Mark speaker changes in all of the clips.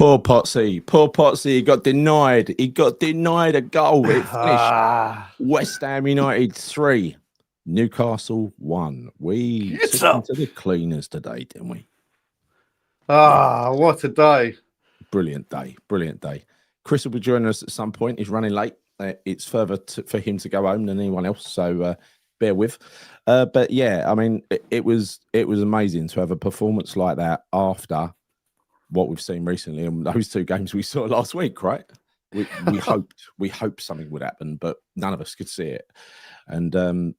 Speaker 1: Poor Potsy. Poor Potsy. He got denied. He got denied a goal. It finished West Ham United 3, Newcastle 1. We took them to the cleaners today, didn't we?
Speaker 2: What a day.
Speaker 1: Brilliant day. Brilliant day. Chris will be joining us at some point. He's running late. It's further for him to go home than anyone else, so bear with. But yeah, I mean, it was amazing to have a performance like that after what we've seen recently and those two games we saw last week, right? We hoped something would happen, but none of us could see it. And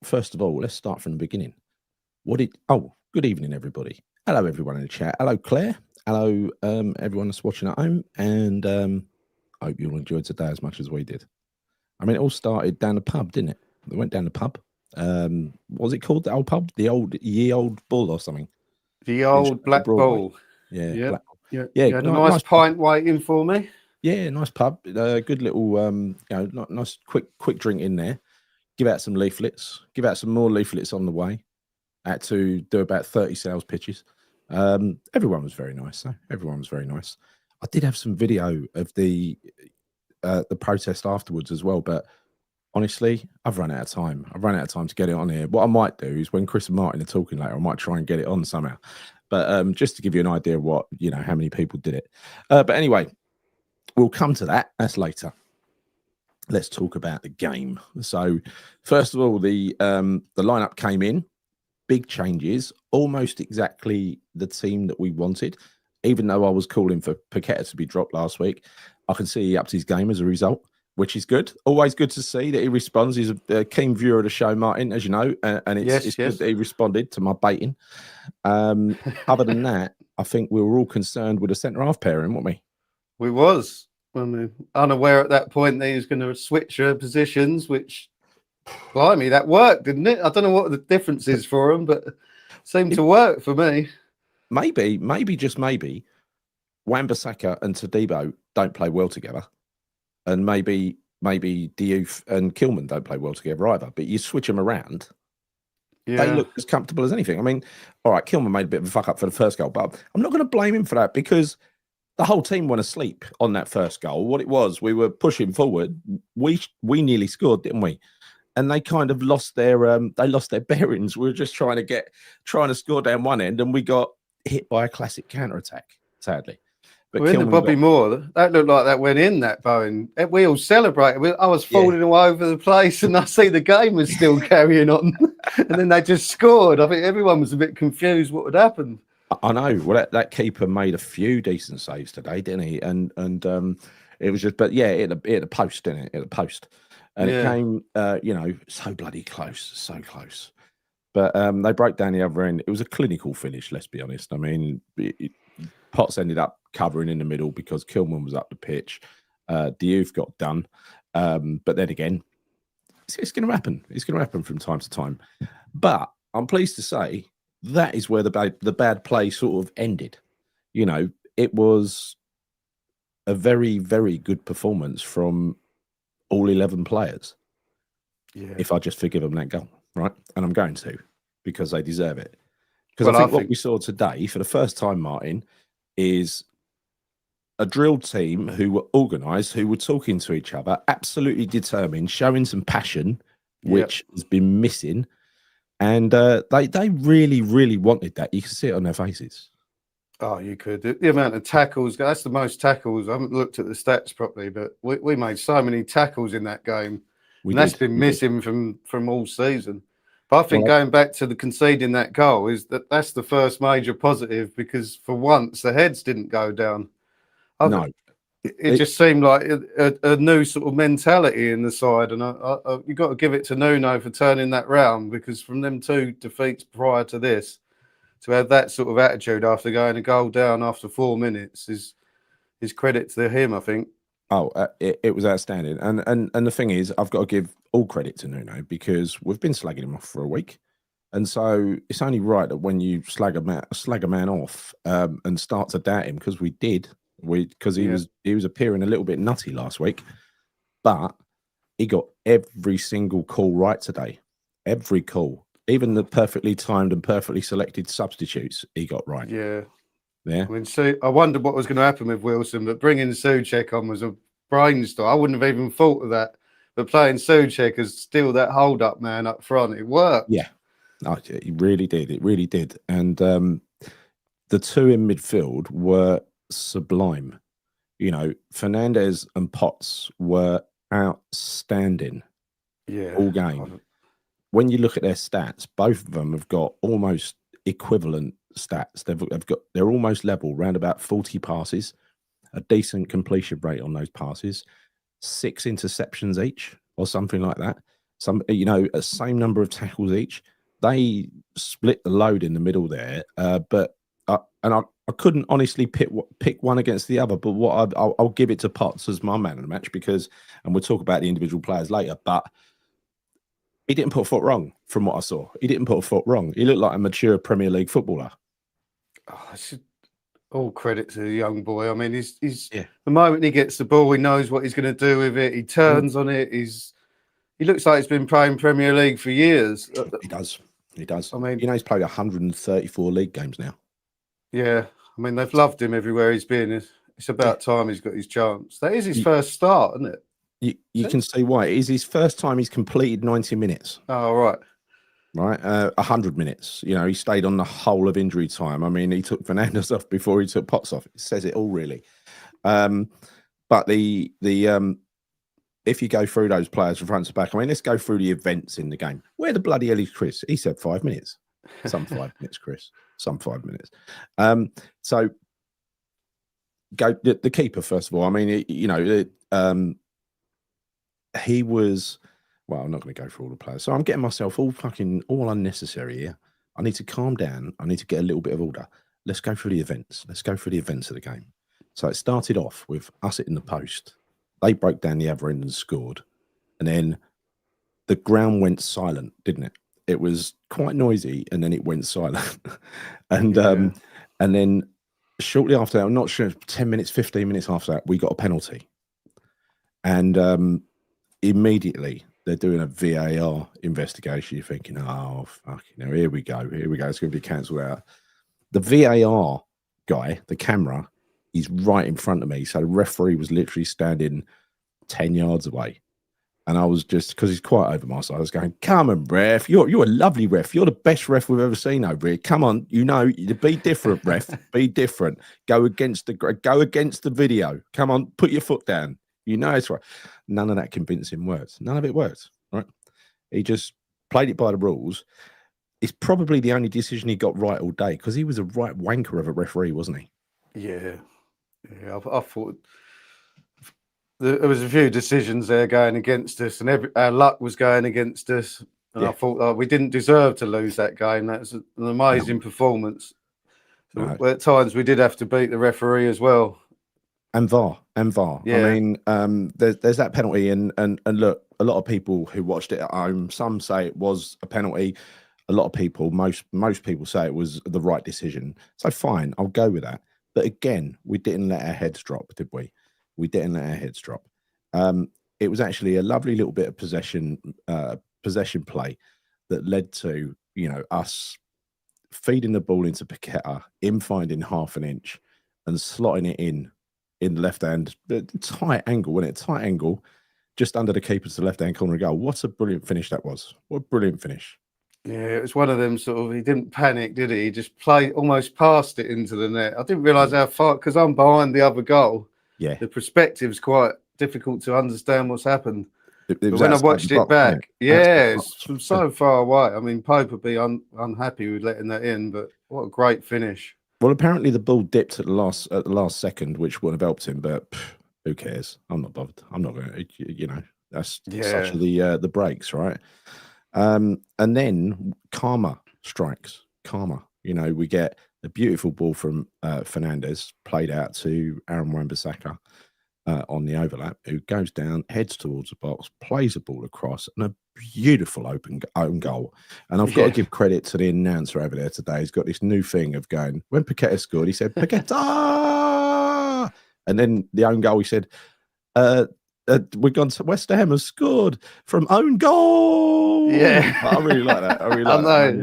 Speaker 1: first of all, let's start from the beginning. Good evening, everybody. Hello, everyone in the chat. Hello, Claire. Hello, everyone that's watching at home. And I hope you all enjoyed today as much as we did. I mean, it all started down the pub, didn't it? We went down the pub. What was it called? The old pub? The old Ye Old Bull or something?
Speaker 2: The old Black Bull.
Speaker 1: Yeah.
Speaker 2: Yeah.
Speaker 1: Black.
Speaker 2: Yeah. You had a nice pint waiting for me.
Speaker 1: Yeah, nice pub. Good little, nice quick drink in there. Give out some leaflets. Give out some more leaflets on the way. Had to do about 30 sales pitches. Everyone was very nice. So everyone was very nice. I did have some video of the protest afterwards as well, but honestly, I've run out of time. I've run out of time to get it on here. What I might do is when Chris and Martyn are talking later, I might try and get it on somehow. But just to give you an idea of what, how many people did it. But anyway, we'll come to that. That's later. Let's talk about the game. So first of all, the lineup came in. Big changes, almost exactly the team that we wanted. Even though I was calling for Paqueta to be dropped last week, I can see he upped his game as a result, which is good. Always good to see that he responds. He's a keen viewer of the show, Martyn, as you know, and it's good that he responded to my baiting. Other than that, I think we were all concerned with a centre-half pairing, weren't we?
Speaker 2: We was. I mean, unaware at that point that he was going to switch positions, which... Blimey, that worked, didn't it? I don't know what the difference is for him, but it seemed to work for me.
Speaker 1: Maybe, just maybe, Wan-Bissaka and Todibo don't play well together. And maybe Diouf and Kilman don't play well together either. But you switch them around, they look as comfortable as anything. I mean, all right, Kilman made a bit of a fuck up for the first goal, but I'm not going to blame him for that because the whole team went asleep on that first goal. What it was, we were pushing forward. We nearly scored, didn't we? And they kind of lost their bearings. We were just trying to score down one end, and we got hit by a classic counter attack. Sadly,
Speaker 2: but in the Bobby Moore, that looked like that went in that Bowen. We all celebrated. I was falling all over the place, and I see the game was still carrying on, and then they just scored. I think everyone was a bit confused what had happened.
Speaker 1: I know. Well, that keeper made a few decent saves today, didn't he? And it was just, but yeah, it had a post, didn't it? It had a post. And it came, so bloody close, so close. But they broke down the other end. It was a clinical finish, let's be honest. I mean, Potts ended up covering in the middle because Kilman was up the pitch. Diouf got done. But then again, it's going to happen. It's going to happen from time to time. But I'm pleased to say that is where the bad play sort of ended. It was a very, very good performance from all 11 players. If I just forgive them that goal, right? And I'm going to, because they deserve it. Because I think what we saw today, for the first time, Martyn, is a drilled team who were organised, who were talking to each other, absolutely determined, showing some passion, which has been missing. And they really, really wanted that. You can see it on their faces.
Speaker 2: Oh, you could. The amount of tackles, that's the most tackles. I haven't looked at the stats properly, but we made so many tackles in that game. That's been missing from all season. But I think going back to the conceding that goal that's the first major positive because for once the heads didn't go down. It just seemed like a new sort of mentality in the side. And you've got to give it to Nuno for turning that round because from them two defeats prior to this, to have that sort of attitude after going a goal down after 4 minutes is credit to him, I think.
Speaker 1: Oh, it was outstanding. And the thing is, I've got to give all credit to Nuno because we've been slagging him off for a week. And so it's only right that when you slag a man off and start to doubt him, because we did, because he was appearing a little bit nutty last week, but he got every single call right today. Every call. Even the perfectly timed and perfectly selected substitutes, he got right.
Speaker 2: Yeah.
Speaker 1: Yeah.
Speaker 2: I mean, I wondered what was going to happen with Wilson, but bringing Souček on was a brainstorm. I wouldn't have even thought of that. But playing Souček as still that hold-up man up front, it worked.
Speaker 1: Yeah, it really did. It really did. And the two in midfield were sublime. You know, Fernandes and Potts were outstanding all game. When you look at their stats, both of them have got almost equivalent stats. They're almost level, round about 40 passes, a decent completion rate on those passes, 6 interceptions each, or something like that. A same number of tackles each. They split the load in the middle there, but I couldn't honestly pick one against the other. But I'll give it to Potts as my man of the match and we'll talk about the individual players later, but he didn't put a foot wrong from what I saw. He didn't put a foot wrong. He looked like a mature Premier League footballer.
Speaker 2: All credit to the young boy. I mean, he's the moment he gets the ball, he knows what he's going to do with it. He turns on it. He looks like he's been playing Premier League for years.
Speaker 1: He does. I
Speaker 2: mean,
Speaker 1: he's played 134 league games now.
Speaker 2: Yeah. I mean, they've loved him everywhere he's been. It's about time he's got his chance. That is his first start, isn't it?
Speaker 1: You can see why. It is his first time he's completed 90 minutes.
Speaker 2: Oh, right.
Speaker 1: Right, 100 minutes. You know, he stayed on the whole of injury time. I mean, he took Fernandes off before he took Potts off. It says it all, really. But if you go through those players from front to back, I mean, let's go through the events in the game. Where the bloody hell is Chris? He said 5 minutes. Some 5 minutes, Chris. Some 5 minutes. So go the keeper first of all. I mean, he was. Well, I'm not going to go through all the players. So I'm getting myself all unnecessary here. I need to calm down. I need to get a little bit of order. Let's go through the events. Let's go through the events of the game. So it started off with us hitting the post. They broke down the other end and scored. And then the ground went silent, didn't it? It was quite noisy, and then it went silent. And then shortly after that, I'm not sure, 10 minutes, 15 minutes after that, we got a penalty. And immediately they're doing a VAR investigation. You're thinking, oh, fucking hell, here we go. It's going to be cancelled out. The VAR guy, the camera, is right in front of me. So the referee was literally standing 10 yards away. And I was just, because he's quite over my side, I was going, come on, ref. You're a lovely ref. You're the best ref we've ever seen over here. Come on, be different, ref. Be different. Go against the video. Come on, put your foot down. It's right. None of that convincing words. None of it worked, right? He just played it by the rules. It's probably the only decision he got right all day, because he was a right wanker of a referee, wasn't he?
Speaker 2: Yeah. I thought there was a few decisions there going against us, and our luck was going against us. And I thought we didn't deserve to lose that game. That's an amazing performance. So at times we did have to beat the referee as well.
Speaker 1: And VAR.
Speaker 2: Yeah.
Speaker 1: I mean, there's that penalty, and look, a lot of people who watched it at home, some say it was a penalty. A lot of people, most people say it was the right decision. So fine, I'll go with that. But again, we didn't let our heads drop, did we? We didn't let our heads drop. It was actually a lovely little bit of possession play that led to us feeding the ball into Paqueta, him finding half an inch and slotting it in the left hand, tight angle, wasn't it? Tight angle, just under the keeper to the left hand corner of goal. What a brilliant finish that was! What a brilliant finish!
Speaker 2: Yeah, it was one of them sort of. He didn't panic, did he? He just almost passed it into the net. I didn't realise how far, because I'm behind the other goal.
Speaker 1: Yeah,
Speaker 2: the perspective's quite difficult to understand what's happened.
Speaker 1: But
Speaker 2: when I watched it back, it's from so far away. I mean, Pope would be unhappy with letting that in, but what a great finish! Well,
Speaker 1: apparently the ball dipped at the last second, which would have helped him, but who cares? I'm not bothered. I'm not going to, that's such the breaks, right? And then karma strikes. Karma. We get a beautiful ball from Fernandes, played out to Aaron Wan-Bissaka on the overlap, who goes down, heads towards the box, plays the ball across, and a beautiful own goal. And I've got to give credit to the announcer over there today. He's got this new thing of going, when Paqueta scored, he said, Paqueta! And then the own goal, he said, we've gone to West Ham has scored from own goal.
Speaker 2: Yeah.
Speaker 1: I really like that. I really like that.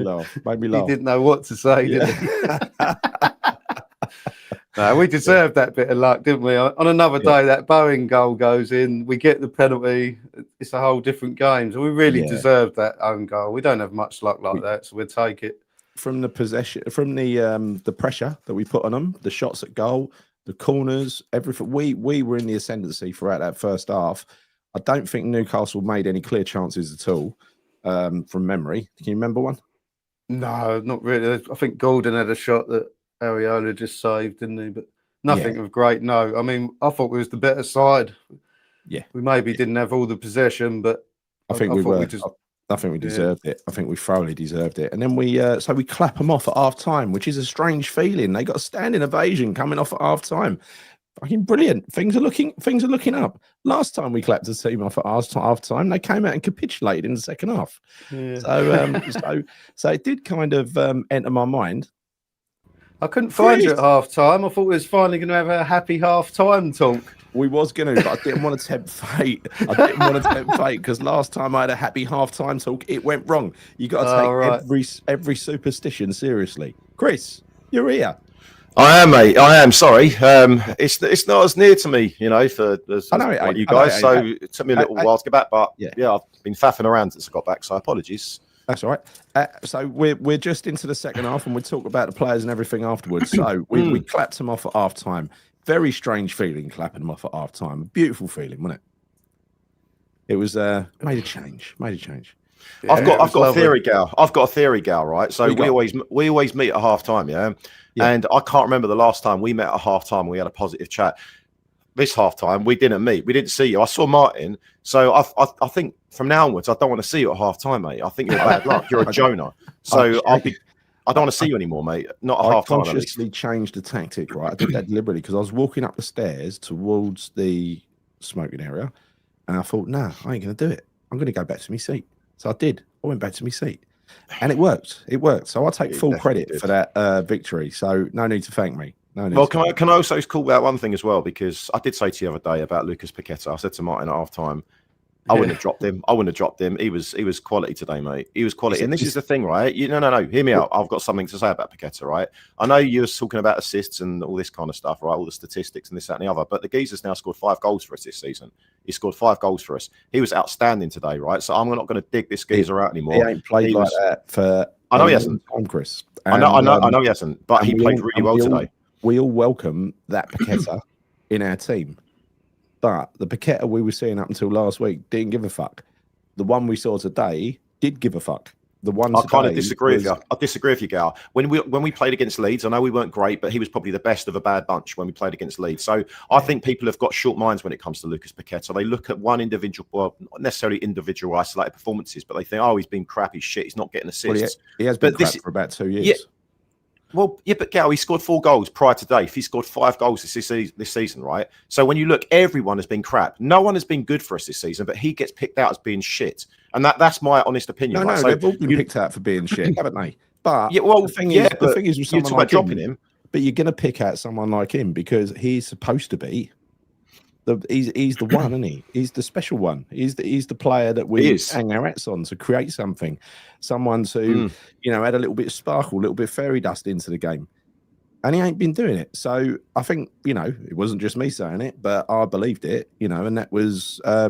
Speaker 1: Made me laugh.
Speaker 2: He didn't know what to say, did he? No, we deserved that bit of luck, didn't we? On another day, that Bowen goal goes in, we get the penalty. It's a whole different game. So we really deserved that own goal. We don't have much luck like that, so we'll take it.
Speaker 1: From the possession, from the pressure that we put on them, the shots at goal, the corners, everything. We were in the ascendancy throughout that first half. I don't think Newcastle made any clear chances at all from memory. Can you remember one?
Speaker 2: No, not really. I think Gordon had a shot that Areola just saved, didn't he? But nothing of great note. I mean, I thought we was the better side.
Speaker 1: Yeah.
Speaker 2: We maybe didn't have all the possession, but
Speaker 1: I think we were. I think we deserved it. I think we thoroughly deserved it. And then we clap them off at half time, which is a strange feeling. They got a standing ovation coming off at half time. Fucking brilliant. Things are looking up. Last time we clapped the team off at half time, they came out and capitulated in the second half. Yeah. So it did kind of enter my mind.
Speaker 2: I couldn't find you at half time. I thought we was finally going to have a happy half time talk.
Speaker 1: We was going to, but I didn't want to tempt fate. Because last time I had a happy half-time talk, it went wrong. You got to take every superstition seriously. Chris, you're here.
Speaker 3: I am, mate. I am. Sorry, it's not as near to me, you know, for you guys. So it took me a little while to get back, but yeah, I've been faffing around since I got back. So apologies.
Speaker 1: That's all right. So we're just into the second half, and we'll talk about the players and everything afterwards. So we clapped them off at half-time. Very strange feeling clapping them off at half time. Beautiful feeling, wasn't it? It was made a change.
Speaker 3: Yeah, I've got a theory, Gal. Right. So we always meet at half time, yeah. And I can't remember the last time we met at half time. We had a positive chat. This half time we didn't meet. We didn't see you. I saw Martyn. So I think from now onwards I don't want to see you at half time, mate. I think you're bad luck. You're a Jonah. So I don't want to see you anymore, mate. Not a half time. I
Speaker 1: consciously changed the tactic, right? I did that deliberately because I was walking up the stairs towards the smoking area, and I thought, nah, I ain't going to do it. I'm going to go back to my seat. So I did. I went back to my seat, and it worked. So I take full credit for that victory. So no need to thank me. No need.
Speaker 3: Well, can I also call out one thing as well, because I did say to you the other day about Lucas Paqueta. I said to Martyn at half time, I wouldn't have dropped him. He was quality today, mate. He was quality. And this is the thing, right? No. Hear me out. I've got something to say about Paqueta, right? I know you were talking about assists and all this kind of stuff, right? All the statistics and this, that, and the other. But the geezer's now scored 5 goals for us this season. He scored 5 goals for us. He was outstanding today, right? So I'm not going to dig this geezer out anymore.
Speaker 1: He ain't played like that for.
Speaker 3: I know he hasn't.
Speaker 1: Chris.
Speaker 3: I know he hasn't. But he played really well today.
Speaker 1: We all welcome that Paqueta in our team. But the Paqueta we were seeing up until last week didn't give a fuck. The one we saw today did give a fuck. The one
Speaker 3: I kind of disagree with you. I disagree with you, Gal. When we played against Leeds, I know we weren't great, but he was probably the best of a bad bunch when we played against Leeds. So I think people have got short minds when it comes to Lucas Paqueta. They look at one individual, well, not necessarily individual isolated performances, but they think, oh, he's been crap, he's shit, he's not getting assists.
Speaker 1: Well, he has been crap for about 2 years.
Speaker 3: Yeah. Well, yeah, but Gal, he scored 4 goals prior to today. He scored 5 goals this season, right? So when you look, everyone has been crap. No one has been good for us this season, but he gets picked out as being shit. And that's my honest opinion.
Speaker 1: No,
Speaker 3: right?
Speaker 1: So they've all been picked out for being shit, haven't they? But
Speaker 3: yeah, well,
Speaker 1: the thing is with someone like
Speaker 3: dropping him.
Speaker 1: But you're going to pick out someone like him because he's supposed to be. He's the one, isn't he? He's the special one. He's the player that we hang our hats on to create something. Someone to, add a little bit of sparkle, a little bit of fairy dust into the game. And he ain't been doing it. So I think, it wasn't just me saying it, but I believed it, and that was, I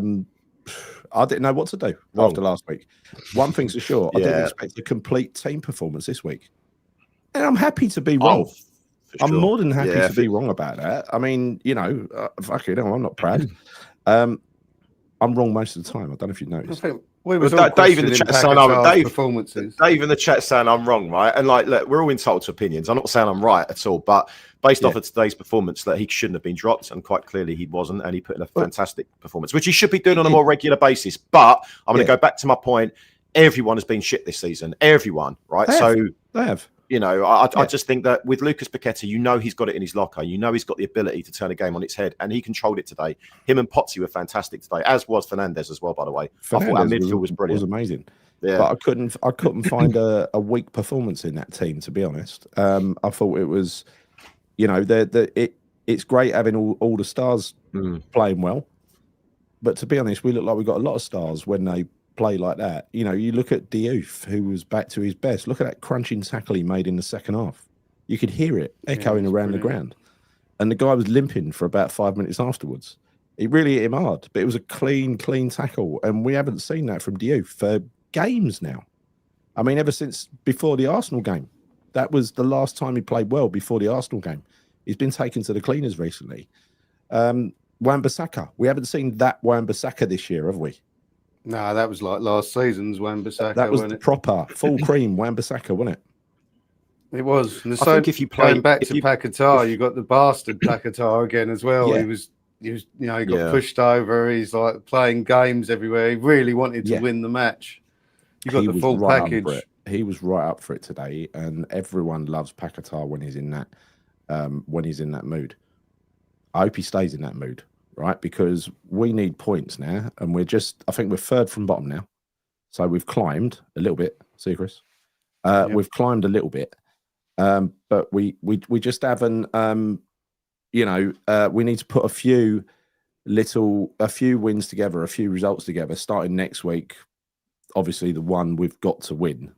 Speaker 1: didn't know what to do after last week. One thing's for sure, I didn't expect a complete team performance this week. And I'm happy to be wrong. I'm more than happy to be wrong about that. I mean, fuck it, I'm not proud. I'm wrong most of the time. I don't know if you noticed.
Speaker 3: Dave in the chat saying Dave in the chat saying I'm wrong, right? And look, we're all entitled to opinions. I'm not saying I'm right at all, but based off of today's performance, that he shouldn't have been dropped, and quite clearly he wasn't, and he put in a fantastic performance, which he should be doing on a more regular basis. But I'm going to go back to my point. Everyone has been shit this season. Everyone, right?
Speaker 1: They have.
Speaker 3: I just think that with Lucas Paqueta, he's got it in his locker. He's got the ability to turn a game on its head, and he controlled it today. Him and Potsy were fantastic today, as was Fernandez as well, by the way. I thought our midfield was brilliant.
Speaker 1: Was amazing. Yeah. But I couldn't find a weak performance in that team, to be honest. I thought it was, it's great having all the stars playing well. But to be honest, we look like we've got a lot of stars when they play like that. You look at Diouf, who was back to his best. Look at that crunching tackle he made in the second half. You could hear it echoing around the ground. and the guy was limping for about 5 minutes afterwards. He really hit him hard, but it was a clean tackle, and we haven't seen that from Diouf for games now. I mean, ever since before the Arsenal game. That was the last time he played well, before the Arsenal game. He's been taken to the cleaners recently. Wan-Bissaka. We haven't seen that Wan-Bissaka this year, have we?
Speaker 2: No, that was like last season's Wan-Bissaka.
Speaker 1: That was the proper full cream Wan-Bissaka, wasn't it?
Speaker 2: It was. And
Speaker 3: I think if you play
Speaker 2: going back to Paquetá, you got the bastard Paquetá again as well.
Speaker 1: Yeah.
Speaker 2: He was, he got pushed over. He's like playing games everywhere. He really wanted to win the match. You got the full package.
Speaker 1: He was right up for it today, and everyone loves Paquetá when he's in that mood. I hope he stays in that mood, right? Because we need points now, and I think we're third from bottom now. So we've climbed a little bit. See, Chris? We've climbed a little bit, but we just haven't. We need to put a few wins together, a few results together, starting next week. Obviously, the one we've got to win.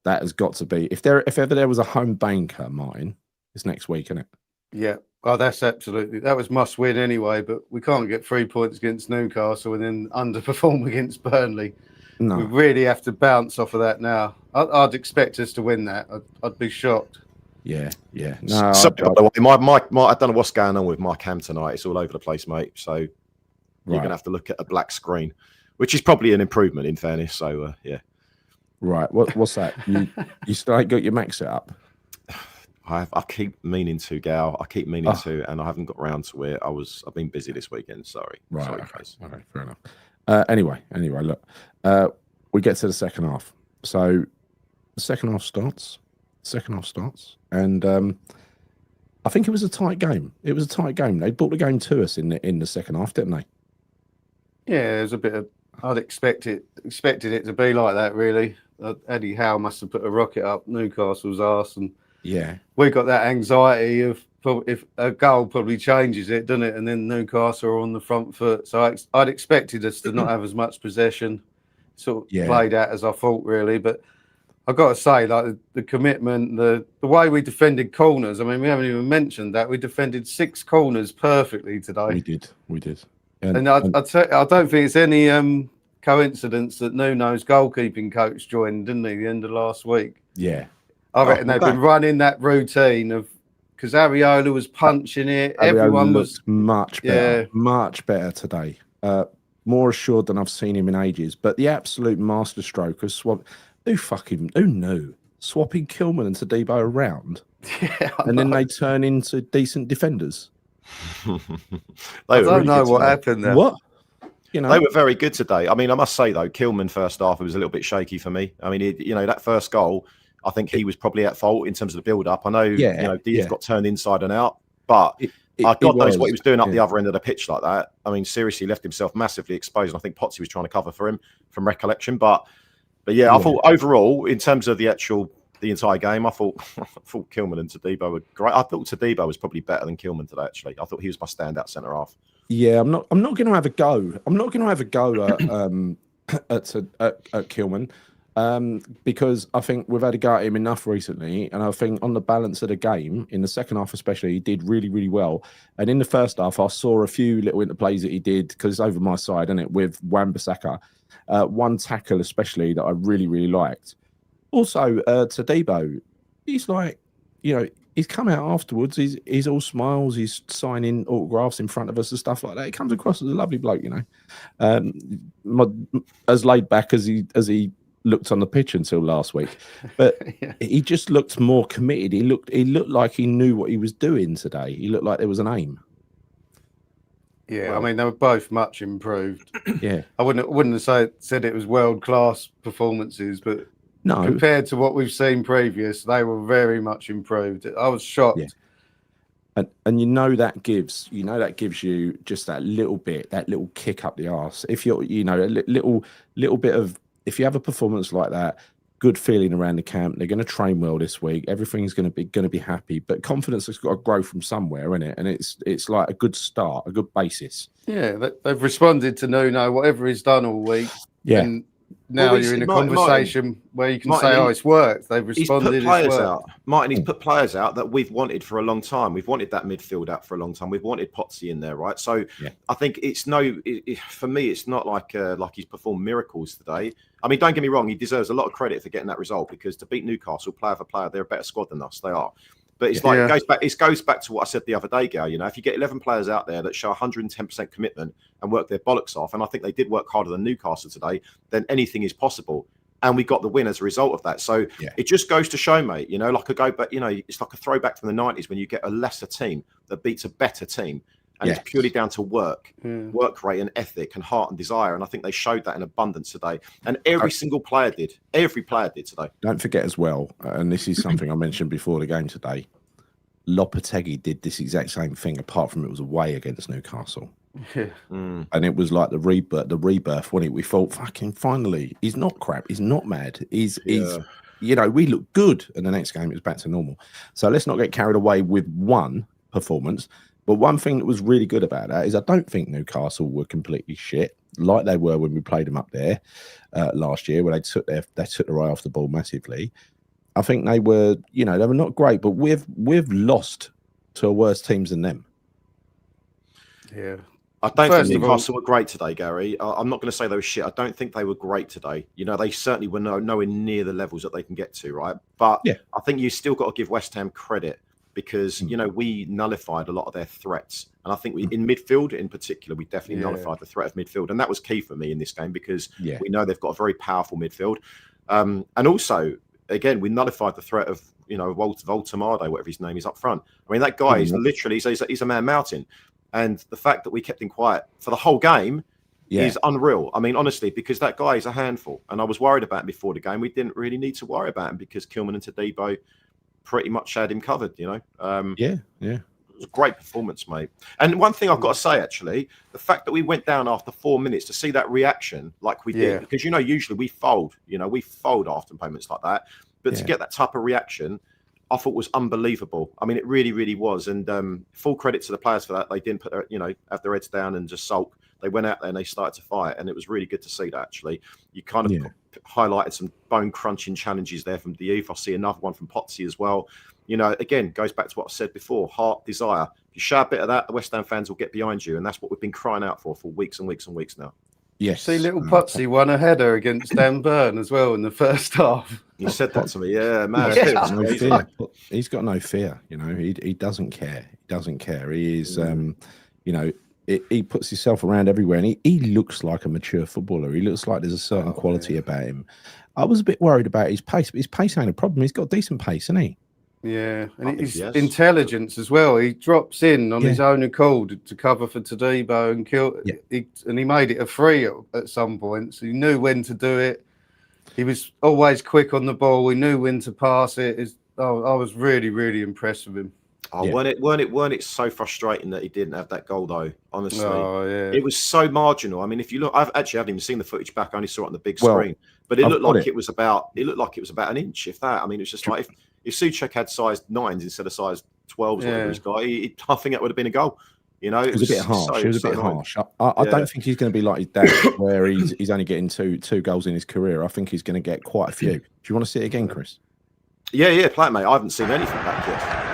Speaker 1: That has got to be. If ever there was a home banker, Martyn, it's next week, isn't it?
Speaker 2: Yeah. Oh, that was must win anyway. But we can't get 3 points against Newcastle and then underperform against Burnley. No, we really have to bounce off of that now. I'd expect us to win that. I'd be shocked.
Speaker 1: Yeah. No,
Speaker 3: I don't know what's going on with my cam tonight. It's all over the place, mate. So you're gonna have to look at a black screen, which is probably an improvement in fairness. So yeah. Right.
Speaker 1: What's that? You still ain't got your Mac set up?
Speaker 3: I keep meaning to, Gal. I keep meaning to, and I haven't got round to it. I've been busy this weekend. Sorry.
Speaker 1: Right.
Speaker 3: Sorry,
Speaker 1: okay, fair enough. Anyway, look. We get to the second half. So the second half starts, and I think it was a tight game. They brought the game to us in the second half, didn't they?
Speaker 2: Yeah, there's a bit of. I'd expected it to be like that, really. Eddie Howe must have put a rocket up Newcastle's arse, and we got that anxiety of if a goal probably changes it, doesn't it? And then Newcastle are on the front foot, so I'd expected us to not have as much possession. Sort of played out as I thought, really. But I've got to say, like the commitment, the way we defended corners. I mean, we haven't even mentioned that we defended 6 corners perfectly today.
Speaker 1: We did.
Speaker 2: And I don't think it's any coincidence that Nuno's goalkeeping coach joined, didn't he, the end of last week?
Speaker 1: Yeah.
Speaker 2: I reckon they've been running that routine of because Areola was punching it. Everyone was
Speaker 1: much better today. More assured than I've seen him in ages. But the absolute masterstroke of who knew? Swapping Kilman and Todibo around.
Speaker 2: Yeah,
Speaker 1: and then they turn into decent defenders.
Speaker 2: I don't know what happened there.
Speaker 1: What?
Speaker 3: They were very good today. I mean, I must say though, Kilman first half, it was a little bit shaky for me. I mean, that first goal, I think he was probably at fault in terms of the build-up. I know, Diaz got turned inside and out, but God knows what he was doing up the other end of the pitch like that. I mean, seriously, left himself massively exposed. I think Potsy was trying to cover for him from recollection, but I thought overall, in terms of the entire game, I thought Kilman and Todibo were great. I thought Todibo was probably better than Kilman today. Actually, I thought he was my standout centre half.
Speaker 1: Yeah, I'm not going to have a go. I'm not going to have a go at Kilman because I think we've had a go at him enough recently, and I think on the balance of the game in the second half, especially, he did really, really well. And in the first half, I saw a few little interplays that he did because it's over my side, isn't it? With Wan-Bissaka, one tackle especially that I really, really liked. Also, Todibo, he's like, he's come out afterwards. He's all smiles. He's signing autographs in front of us and stuff like that. He comes across as a lovely bloke, as laid back as he looked on the pitch until last week. But he just looked more committed. He looked like he knew what he was doing today. He looked like there was an aim.
Speaker 2: Yeah, I mean, they were both much improved.
Speaker 1: Yeah,
Speaker 2: I wouldn't have said it was world class performances, but. No. Compared to what we've seen previous, they were very much improved. I was shocked.
Speaker 1: Yeah. And that gives you just that little bit, that little kick up the arse. If you're, a little bit of, if you have a performance like that, good feeling around the camp. They're going to train well this week. Everything's going to be happy. But confidence has got to grow from somewhere, isn't it? And it's like a good start, a good basis.
Speaker 2: Yeah, they've responded to Nuno, whatever he's done all week.
Speaker 1: Yeah.
Speaker 2: And now you're in a conversation where you can say, "Oh, it's worked." They've responded.
Speaker 3: He's put players out, Martyn. He's put players out that we've wanted for a long time. We've wanted that midfield out for a long time. We've wanted Potsy in there, right? So I think it's for me, it's not like he's performed miracles today. I mean, don't get me wrong, he deserves a lot of credit for getting that result, because to beat Newcastle, player for player, they're a better squad than us. They are. But it's like it goes back to what I said the other day, Gal. You know, if you get 11 players out there that show 110% commitment and work their bollocks off, and I think they did work harder than Newcastle today, then anything is possible. And we got the win as a result of that. So it just goes to show, mate, you know, like it's like a throwback from the 90s when you get a lesser team that beats a better team. And it's purely down to work rate and ethic and heart and desire. And I think they showed that in abundance today. And every single player did. Every player did today.
Speaker 1: Don't forget as well, and this is something I mentioned before the game today, Lopetegui did this exact same thing, apart from it was away against Newcastle. And it was like the rebirth when we thought, fucking finally, he's not crap, he's not mad, he's you know, we look good, and the next game it was back to normal. So let's not get carried away with one performance. But one thing that was really good about that is I don't think Newcastle were completely shit like they were when we played them up there last year, where they took their eye off the ball massively. I think they were, you know, they were not great, but we've lost to worse teams than them.
Speaker 2: Yeah.
Speaker 3: I don't think Newcastle were great today, Gary. I'm not going to say they were shit. I don't think they were great today. You know, they certainly were nowhere near the levels that they can get to, right? But I think you still got to give West Ham credit, because, you know, we nullified a lot of their threats. And I think we, in midfield in particular, we definitely nullified the threat of midfield. And that was key for me in this game, because we know they've got a very powerful midfield. And also, again, we nullified the threat of, you know, Voltamado, whatever his name is, up front. I mean, that guy is literally, he's a man Martyn. And the fact that we kept him quiet for the whole game is unreal. I mean, honestly, because that guy is a handful. And I was worried about him before the game. We didn't really need to worry about him, because Kilman and Todibo pretty much had him covered, you know. It was a great performance, mate. And one thing I've got to say, actually, the fact that we went down after 4 minutes, to see that reaction like we did, because, you know, usually we fold after moments like that, but to get that type of reaction, I thought was unbelievable. I mean, it really, really was. And full credit to the players for that. They didn't put their, you know, have their heads down and just sulk. They went out there and they started to fight, and it was really good to see that. Actually, you kind of highlighted some bone crunching challenges there from the youth. I see another one from Potsy as well. You know, again, goes back to what I said before: heart, desire. If you show a bit of that, the West Ham fans will get behind you, and that's what we've been crying out for weeks and weeks and weeks now.
Speaker 1: Yes.
Speaker 2: See, little Potsy won a header against Dan Burn as well in the first half.
Speaker 3: You said that to me, man.
Speaker 1: He's got no fear. You know, he doesn't care. He doesn't care. He is, you know. He puts himself around everywhere, and he looks like a mature footballer. He looks like there's a certain quality about him. I was a bit worried about his pace, but his pace ain't a problem. He's got decent pace, isn't he?
Speaker 2: Yeah, and his intelligence as well. He drops in on his own accord to cover for Todibo and kill. And he made it a free at some point, so he knew when to do it. He was always quick on the ball. He knew when to pass it. I was really, really impressed with him.
Speaker 3: Weren't it so frustrating that he didn't have that goal though? Honestly, it was so marginal. I mean, if you look, I haven't even seen the footage back. I only saw it on the big screen, but it looked like it was about an inch, if that. I mean, it's just like if Souček had size 9s instead of size 12s, whatever his guy, I think that would have been a goal. You know,
Speaker 1: it was a bit harsh. It was a bit harsh. I don't think he's going to be like his dad, where he's only getting two goals in his career. I think he's going to get quite a few. Do you want to see it again, Chris?
Speaker 3: Yeah, play it, mate. I haven't seen anything back yet.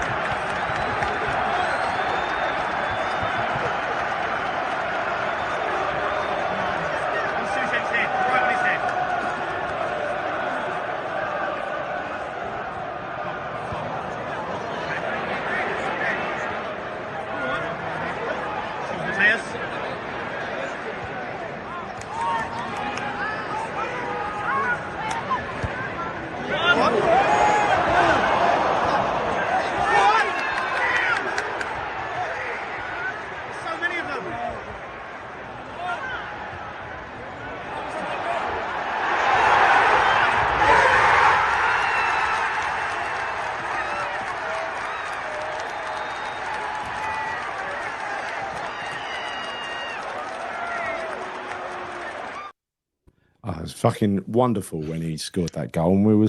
Speaker 1: It was fucking wonderful when he scored that goal, and we were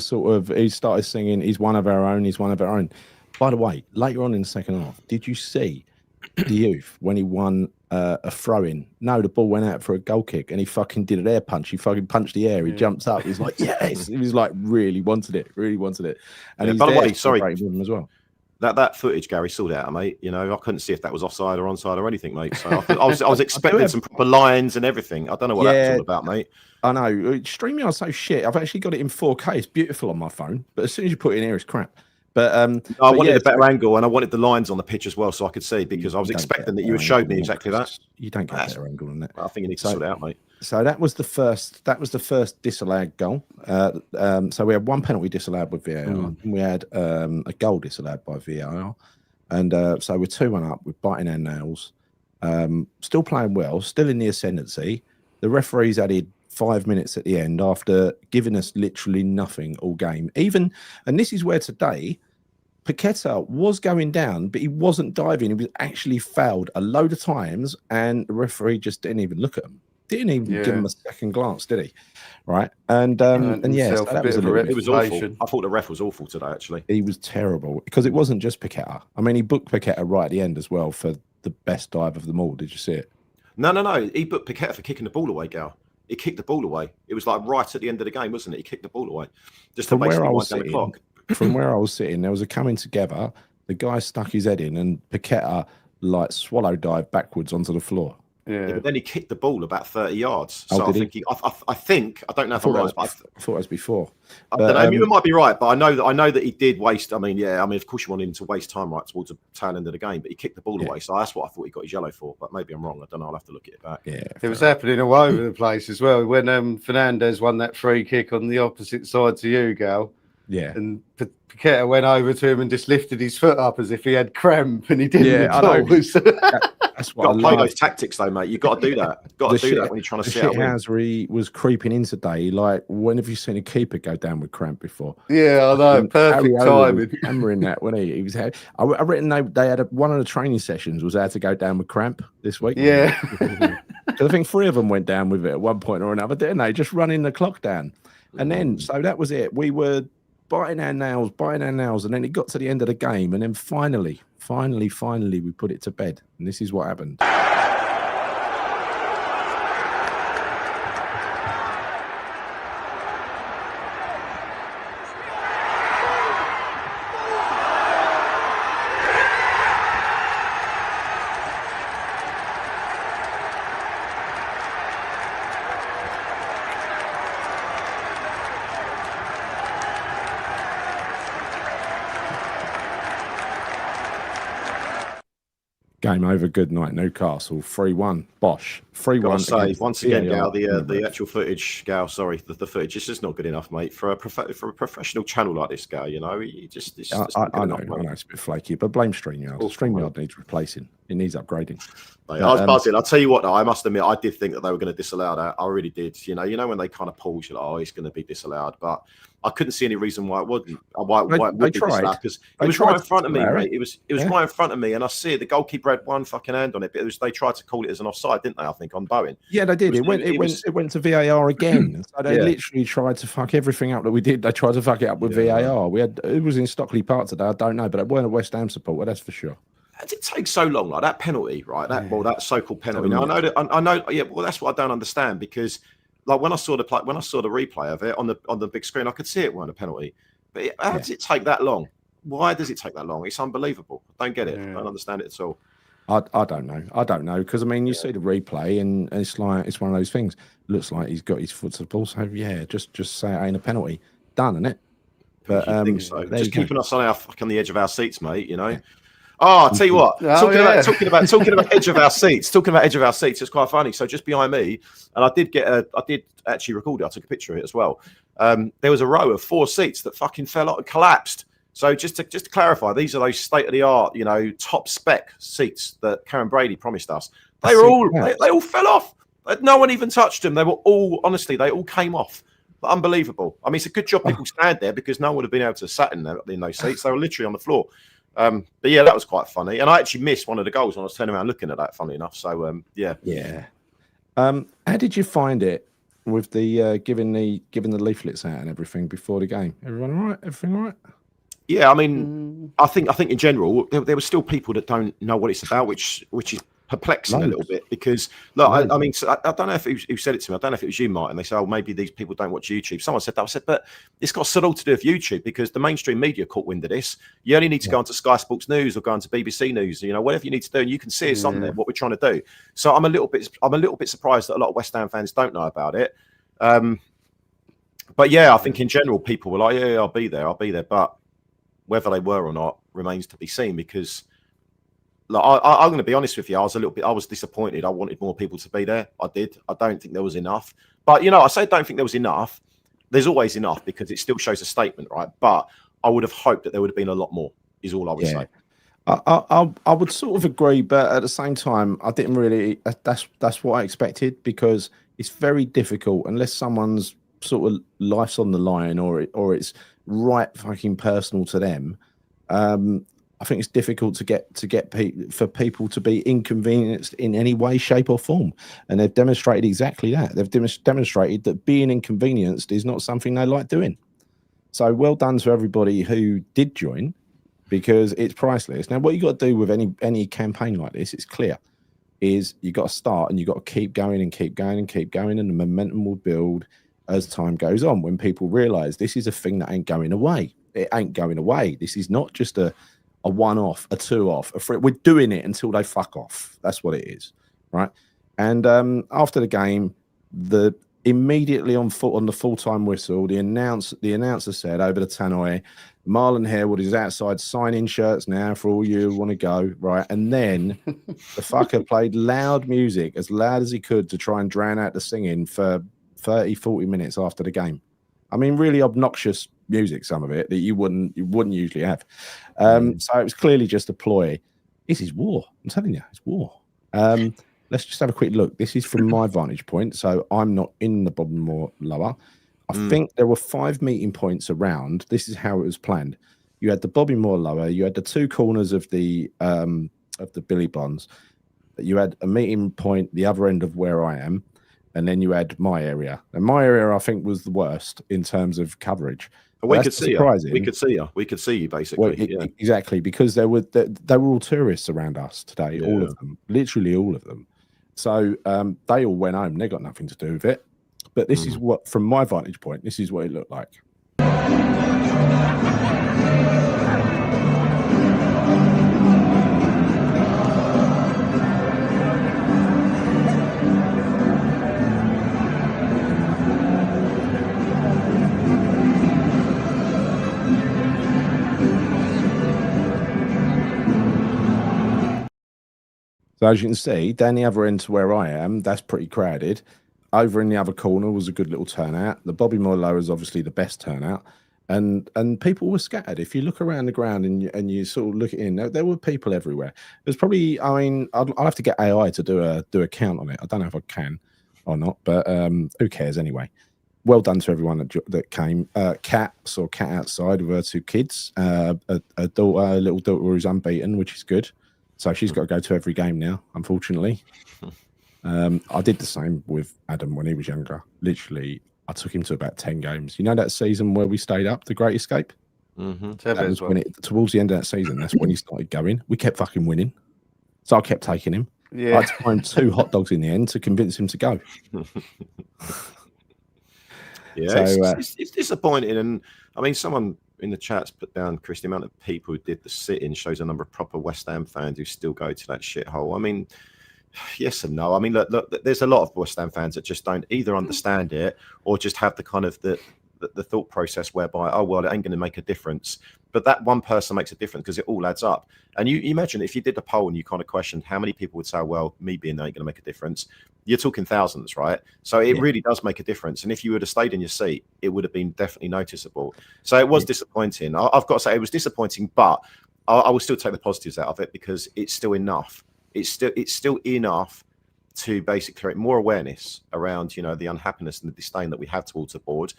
Speaker 1: he started singing, "He's one of our own, he's one of our own." By the way, later on in the second half, did you see the youth when he won a throw-in. No, the ball went out for a goal kick, and he fucking did an air punch. He fucking punched the air. He jumps up. He's like, yes. He was like, really wanted it. And he's
Speaker 3: by the
Speaker 1: there
Speaker 3: way, sorry,
Speaker 1: with him as well.
Speaker 3: That footage, Gary, sorted out, mate. You know, I couldn't see if that was offside or onside or anything, mate. So I was expecting some proper lines and everything. I don't know what that's all about, mate.
Speaker 1: I know. StreamYard's so shit. I've actually got it in 4K. It's beautiful on my phone, but as soon as you put it in here, it's crap. But
Speaker 3: I wanted a better angle, and I wanted the lines on the pitch as well, so I could see, because I was expecting that you would show me exactly that.
Speaker 1: You don't get a better angle than that.
Speaker 3: I think you need to sort it out, mate.
Speaker 1: So that was the first. That was the first disallowed goal. So we had one penalty disallowed with VAR, and we had a goal disallowed by VAR, and so we're 2-1 up. We're biting our nails. Still playing well. Still in the ascendancy. The referees added 5 minutes at the end after giving us literally nothing all game. And this is where today, Paqueta was going down, but he wasn't diving. He was actually fouled a load of times, and the referee just didn't even look at him. Didn't even give him a second glance, did he? Right. And yes, so that was
Speaker 3: it was awful. I thought the ref was awful today, actually.
Speaker 1: He was terrible, because it wasn't just Paqueta. I mean, he booked Paqueta right at the end as well for the best dive of them all. Did you see it?
Speaker 3: No. He booked Paqueta for kicking the ball away, Gal. He kicked the ball away. It was like right at the end of the game, wasn't it? He kicked the ball away. Just to basically wind down the clock.
Speaker 1: From where I was sitting, there was a coming together. The guy stuck his head in, and Paqueta like swallow dive backwards onto the floor.
Speaker 2: Yeah,
Speaker 3: but then he kicked the ball about 30 yards. So I think I don't know if I'm right, but
Speaker 1: I thought it was before.
Speaker 3: I don't know. You might be right, but I know that he did waste. I mean, of course you wanted him to waste time right towards the tail end of the game, but he kicked the ball away. So that's what I thought he got his yellow for. But maybe I'm wrong. I don't know. I'll have to look at it back.
Speaker 1: Yeah,
Speaker 2: it was happening all over the place as well. When Fernandez won that free kick on the opposite side to you, Gal.
Speaker 1: Yeah,
Speaker 2: and Paqueta went over to him and just lifted his foot up as if he had cramp, and he didn't.
Speaker 1: Yeah, I know.
Speaker 3: That's what I play those tactics, though, mate. You got to do that. Got to do that when you're trying to see out.
Speaker 1: Hazard was creeping in today. Like, when have you seen a keeper go down with cramp before?
Speaker 2: Yeah, I know. Perfect timing.
Speaker 1: Hammering that when he was. I read they had one of the training sessions was how to go down with cramp this week.
Speaker 2: Yeah,
Speaker 1: because I think 3 of them went down with it at one point or another, didn't they? Just running the clock down, and then so that was it. We were biting our nails, and then it got to the end of the game, and then finally we put it to bed, and this is what happened. Game over. Good night, Newcastle. 3-1. Bosh. 3-1.
Speaker 3: Once again, Gal, the actual footage, Gal. Sorry, the footage is just not good enough, mate, for a professional channel like this, Gal. You know,
Speaker 1: I know it's a bit flaky, but blame StreamYard. StreamYard needs replacing. It needs upgrading.
Speaker 3: Mate, I was buzzing. I'll tell you what, though, I must admit, I did think that they were going to disallow that. I really did. You know when they kind of pause, you're like, oh, it's going to be disallowed, but I couldn't see any reason why it wouldn't. Why it would be disallowed, because it was right in front of me, mate. It was right in front of me, and I see it. The goalkeeper had one fucking hand on it, but they tried to call it as an offside, didn't they? I think on Bowen.
Speaker 1: Yeah, they did. It went to VAR again. So they literally tried to fuck everything up that we did. They tried to fuck it up with VAR. It was in Stockley Park today. I don't know, but it weren't a West Ham supporter, that's for sure.
Speaker 3: How did it take so long? Like that penalty, right? That so-called penalty. Now I know. Yeah, well, that's what I don't understand, because like when I saw the replay of it on the big screen, I could see it weren't a penalty. But how does it take that long? Why does it take that long? It's unbelievable. I don't get it. I don't understand it at all.
Speaker 1: I don't know, because I mean, you see the replay, and it's like it's one of those things. Looks like he's got his foot to the ball. So yeah, just say it ain't a penalty. Done, isn't it? But
Speaker 3: so. Just keeping us on the edge of our seats, mate. You know. Yeah. Oh, I'll tell you what. Talking about edge of our seats. Talking about edge of our seats. It's quite funny. So just behind me, and I did actually record it. I took a picture of it as well. There was a row of 4 seats that fucking fell out and collapsed. So just to clarify, these are those state of the art, top spec seats that Karen Brady promised us. They all fell off. No one even touched them. They were all, honestly, they all came off. Unbelievable. I mean, it's a good job people stand there, because no one would have been able to sat in those seats. They were literally on the floor. But yeah, that was quite funny, and I actually missed one of the goals when I was turning around looking at that. Funny enough, so yeah.
Speaker 1: How did you find it with the giving the leaflets out and everything before the game? Everyone all right? Everything all right?
Speaker 3: Yeah, I mean, I think in general there were still people that don't know what it's about, which is perplexing a little bit, because look, I mean, so I don't know if who said it to me. I don't know if it was you, Martin. They say, oh, maybe these people don't watch YouTube. Someone said that. I said, but it's got so all to do with YouTube, because the mainstream media caught wind of this. You only need to go onto Sky Sports News or go onto BBC News, whatever you need to do, and you can see it's on there what we're trying to do. So I'm a little bit surprised that a lot of West Ham fans don't know about it. But yeah, I think in general people were like, yeah, I'll be there, but whether they were or not remains to be seen, because like, I'm going to be honest with you, I was disappointed. I wanted more people to be there. I did. I don't think there was enough. But, I say don't think there was enough. There's always enough, because it still shows a statement, right? But I would have hoped that there would have been a lot more, is all I would say.
Speaker 1: I would sort of agree, but at the same time, I didn't really. That's what I expected, because it's very difficult unless someone's sort of life's on the line, or it's right fucking personal to them. I think it's difficult to get for people to be inconvenienced in any way, shape, or form, and they've demonstrated exactly that. They've demonstrated that being inconvenienced is not something they like doing. So well done to everybody who did join, because it's priceless. Now, what you got to do with any campaign like this, it's clear, is you got to start and you got to keep going and keep going and keep going, and the momentum will build as time goes on. When people realise this is a thing that ain't going away, it ain't going away. This is not just a one-off, a two-off, a three. We're doing it until they fuck off. That's what it is, right? And after the game, immediately on the full-time whistle, the announcer said over the tannoy, Marlon Harewood is outside signing shirts now for all you who want to go, right? And then the fucker played loud music, as loud as he could, to try and drown out the singing for 30, 40 minutes after the game. I mean, really obnoxious music, some of it that you wouldn't usually have. So it was clearly just a ploy. This is war. I'm telling you, it's war. Let's just have a quick look. This is from my vantage point, so I'm not in the Bobby Moore lower. I think there were 5 meeting points around. This is how it was planned. You had the Bobby Moore lower. You had the 2 corners of the Billy Bonds. You had a meeting point the other end of where I am. And then you had my area. And my area, I think, was the worst in terms of coverage.
Speaker 3: We could see you. We could see you. We could see you, basically.
Speaker 1: Well, exactly, because they were all tourists around us today, all of them, literally all of them. So they all went home. They got nothing to do with it. But this is what, from my vantage point, this is what it looked like. So as you can see, down the other end to where I am, that's pretty crowded. Over in the other corner was a good little turnout. The Bobby Moore lower is obviously the best turnout, and people were scattered. If you look around the ground and you sort of look in, there were people everywhere. There's probably, I mean, I'll have to get AI to do a count on it. I don't know if I can or not, but who cares anyway. Well done to everyone that came. Kat saw Kat outside with her 2 kids. A little daughter who's unbeaten, which is good. So she's got to go to every game now, unfortunately. I did the same with Adam when he was younger. Literally, I took him to about 10 games. You know that season where we stayed up, The Great Escape? That was when towards the end of that season, that's when he started going. We kept fucking winning. So I kept taking him. I had to find 2 hot dogs in the end to convince him to go.
Speaker 3: Yeah, so, it's disappointing. And I mean, someone in the chat's put down, Chris, the amount of people who did the sit-in shows a number of proper West Ham fans who still go to that shithole. I mean, yes and no. I mean, look, there's a lot of West Ham fans that just don't either understand it or just have the kind of the thought process whereby, oh, well, it ain't going to make a difference. But that one person makes a difference because it all adds up. And you imagine if you did a poll and you kind of questioned how many people would say, well, me being there ain't going to make a difference. You're talking thousands, right? So it really does make a difference. And if you would have stayed in your seat, it would have been definitely noticeable. So it was disappointing. I've got to say it was disappointing, but I will still take the positives out of it because it's still enough. It's still enough to basically create more awareness around, you know, the unhappiness and the disdain that we have towards the board.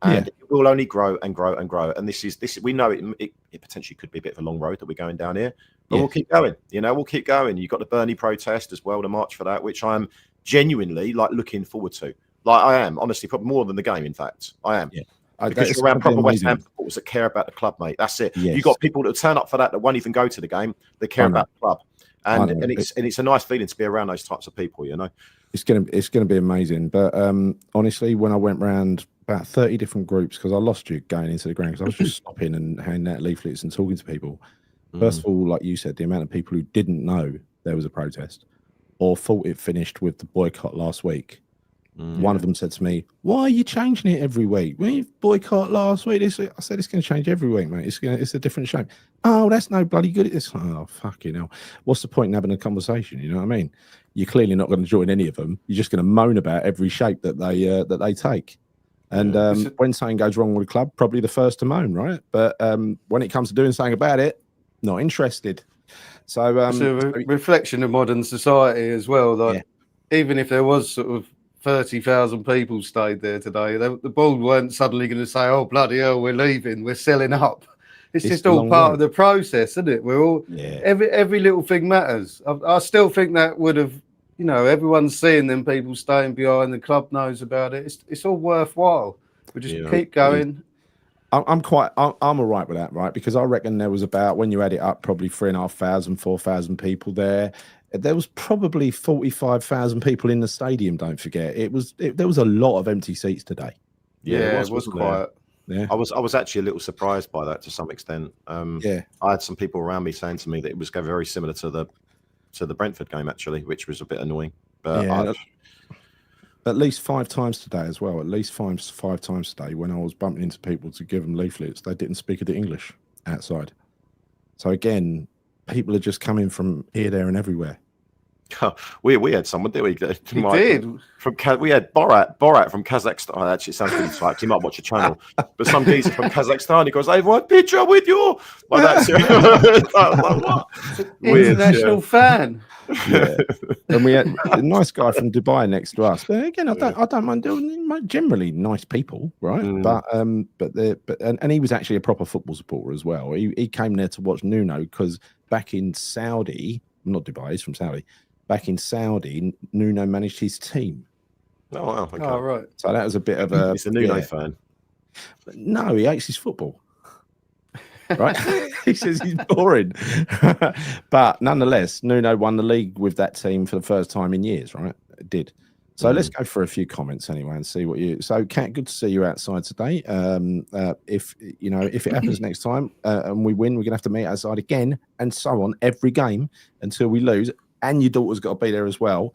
Speaker 3: And it will only grow and grow and grow. And this we know it potentially could be a bit of a long road that we're going down here, but we'll keep going. You know, we'll keep going. You've got the Burnley protest as well, the march for that, which I'm genuinely looking forward to. Like I am, honestly, probably more than the game. In fact, I am.
Speaker 1: Yeah.
Speaker 3: Because you're around proper West Ham supporters that care about the club, mate. That's it.
Speaker 1: Yes.
Speaker 3: You've got people that turn up for that won't even go to the game. They care about the club. And it's a nice feeling to be around those types of people, you know.
Speaker 1: It's gonna be amazing. But honestly, when I went round about 30 different groups, because I lost you going into the ground, because I was just stopping and handing out leaflets and talking to people. First of all, like you said, the amount of people who didn't know there was a protest or thought it finished with the boycott last week. One of them said to me, "Why are you changing it every week? When you boycott last week," I said, "It's going to change every week, mate. It's a different shape." "Oh, that's no bloody good at this." Oh, fucking hell. What's the point in having a conversation? You know what I mean? You're clearly not going to join any of them. You're just going to moan about every shape that they take. And when something goes wrong with a club, probably the first to moan, right? But when it comes to doing something about it, not interested. So
Speaker 2: it's a reflection of modern society as well. Like, even if there was sort of 30,000 people stayed there today, the board weren't suddenly going to say, "Oh, bloody hell, we're leaving, we're selling up." It's just all part of the process, isn't it? We're all every little thing matters. I still think that would have, you know, everyone's seeing them people staying behind. The club knows about it. It's all worthwhile. We just keep going.
Speaker 1: I'm all right with that, right? Because I reckon there was about, when you add it up, probably 3,500, 4,000 people there. There was probably 45,000 people in the stadium. Don't forget, there was a lot of empty seats today.
Speaker 2: Yeah, it was quiet.
Speaker 1: Yeah,
Speaker 3: I was actually a little surprised by that to some extent. I had some people around me saying to me that it was very similar to the Brentford game, actually, which was a bit annoying. But
Speaker 1: at least 5 times today as well. At least five times today, when I was bumping into people to give them leaflets, they didn't speak the English outside. So again, people are just coming from here, there, and everywhere.
Speaker 3: We had someone, did we?
Speaker 2: We did.
Speaker 3: We had Borat from Kazakhstan. Oh, actually, it sounds really like he might watch a channel, but some geezer from Kazakhstan. He goes, "I want a picture with you." Like that. Like, what?
Speaker 2: International fan.
Speaker 1: Yeah, and we had a nice guy from Dubai next to us. But again, I don't mind doing, generally nice people, right? But he was actually a proper football supporter as well. He came there to watch Nuno because back in Saudi, not Dubai, he's from Saudi. Back in Saudi, Nuno managed his team.
Speaker 3: Oh, wow. Okay.
Speaker 2: Oh, right.
Speaker 1: So that was a bit of a...
Speaker 3: He's a Nuno fan.
Speaker 1: No, he hates his football. Right? He says he's boring. But nonetheless, Nuno won the league with that team for the first time in years, right? It did. So let's go for a few comments anyway and see what you... So, Kat, good to see you outside today. If it happens next time and we win, we're going to have to meet outside again and so on every game until we lose. And your daughter's got to be there as well,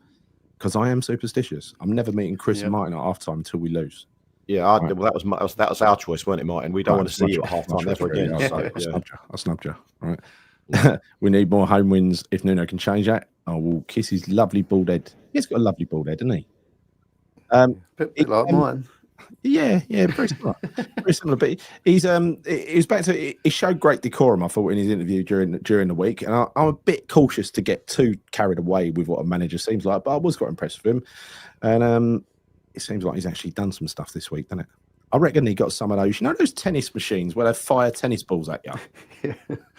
Speaker 1: because I am superstitious. I'm never meeting Chris and Martyn at halftime until we lose.
Speaker 3: Yeah, well, that was our choice, weren't it, Martyn? We don't want to see you at halftime ever again.
Speaker 1: I snubbed you. Right. We need more home wins. If Nuno can change that, I will kiss his lovely bald head. He's got a lovely bald head, hasn't he?
Speaker 2: Bit like mine.
Speaker 1: Yeah, pretty similar. Pretty similar. But he was back to. He showed great decorum, I thought, in his interview during the week, and I'm a bit cautious to get too carried away with what a manager seems like. But I was quite impressed with him, and it seems like he's actually done some stuff this week, doesn't it? I reckon he got some of those. You know those tennis machines where they fire tennis balls at you.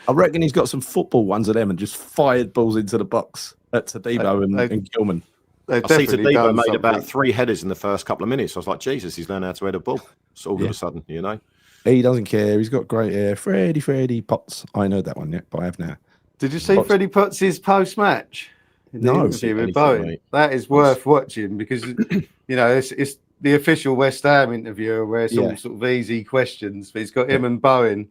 Speaker 1: I reckon he's got some football ones of them and just fired balls into the box at Tadibo and Gilman.
Speaker 3: I see Tadibo made about 3 headers in the first couple of minutes. I was like, Jesus, he's learned how to head a ball. So all of a sudden, you know.
Speaker 1: He doesn't care. He's got great hair. Freddie Potts. I ain't heard that one yet, but I have now.
Speaker 2: Did you see Freddie Potts' post-match?
Speaker 1: No.
Speaker 2: With Bowen? That is worth watching because, you know, it's the official West Ham interview where it's all sort of easy questions. But he's got him and Bowen.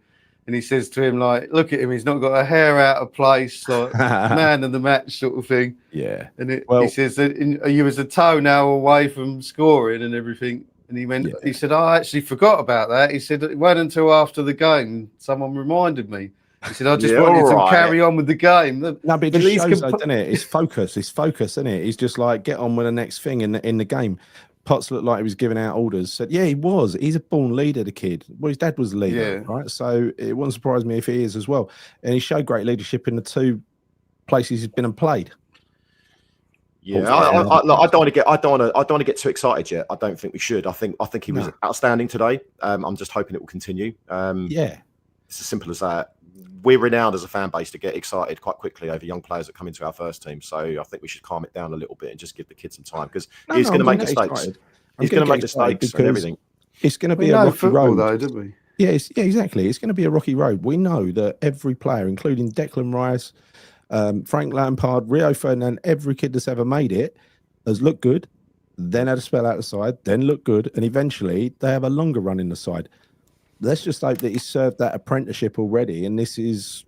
Speaker 2: And he says to him, like, look at him, he's not got a hair out of place, like man of the match sort of thing.
Speaker 1: Yeah.
Speaker 2: And he says that you was a toenail away from scoring and everything. And he said, I actually forgot about that. He said, it wasn't until after the game someone reminded me. He said, I just wanted to carry on with the game.
Speaker 1: No, but it just shows, doesn't it? It's focus, isn't it? He's just like, get on with the next thing in the game. Potts looked like he was giving out orders. Said, yeah, he was. He's a born leader, the kid. Well, his dad was the leader, right? So it wouldn't surprise me if he is as well. And he showed great leadership in the 2 places he's been and played.
Speaker 3: Yeah, I don't want to get too excited yet. I don't think we should. I think he was outstanding today. I'm just hoping it will continue.
Speaker 1: It's
Speaker 3: as simple as that. We're renowned as a fan base to get excited quite quickly over young players that come into our first team. So I think we should calm it down a little bit and just give the kid some time because he's going to make mistakes. He's going to make mistakes and everything.
Speaker 1: It's going to be a rocky road,
Speaker 2: though, didn't we?
Speaker 1: Yeah, exactly. It's going to be a rocky road. We know that every player, including Declan Rice, Frank Lampard, Rio Ferdinand, every kid that's ever made it, has looked good, then had a spell out the side, then looked good, and eventually they have a longer run in the side. Let's just hope that he's served that apprenticeship already, and this is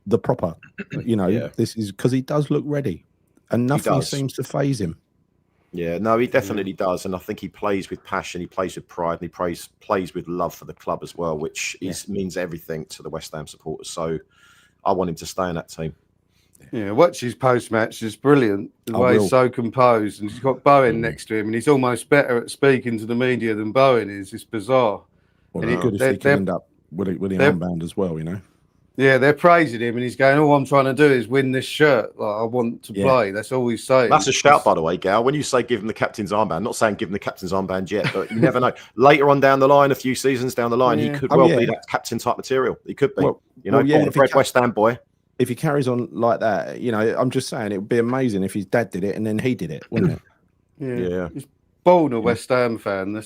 Speaker 1: the proper, this is because he does look ready, and nothing seems to faze him.
Speaker 3: Yeah, no, he definitely does, and I think he plays with passion, he plays with pride, and he plays with love for the club as well, which means everything to the West Ham supporters. So I want him to stay in that team.
Speaker 2: Yeah, watch his post-match. It's brilliant. The way he's so composed, and he's got Bowen next to him, and he's almost better at speaking to the media than Bowen is. It's bizarre.
Speaker 1: Well, it's good if he can end up with the armband as well,
Speaker 2: Yeah, they're praising him, and he's going, all I'm trying to do is win this shirt. Like, I want to play. That's all he's saying.
Speaker 3: That's a shout, by the way, Gal. When you say give him the captain's armband, not saying give him the captain's armband yet, but you never know. Later on down the line, a few seasons down the line, he could be that captain type material. He could be. Born and bred West Ham boy.
Speaker 1: If he carries on like that, I'm just saying it would be amazing if his dad did it and then he did it, wouldn't
Speaker 2: it? Yeah. He's born a West Ham fan.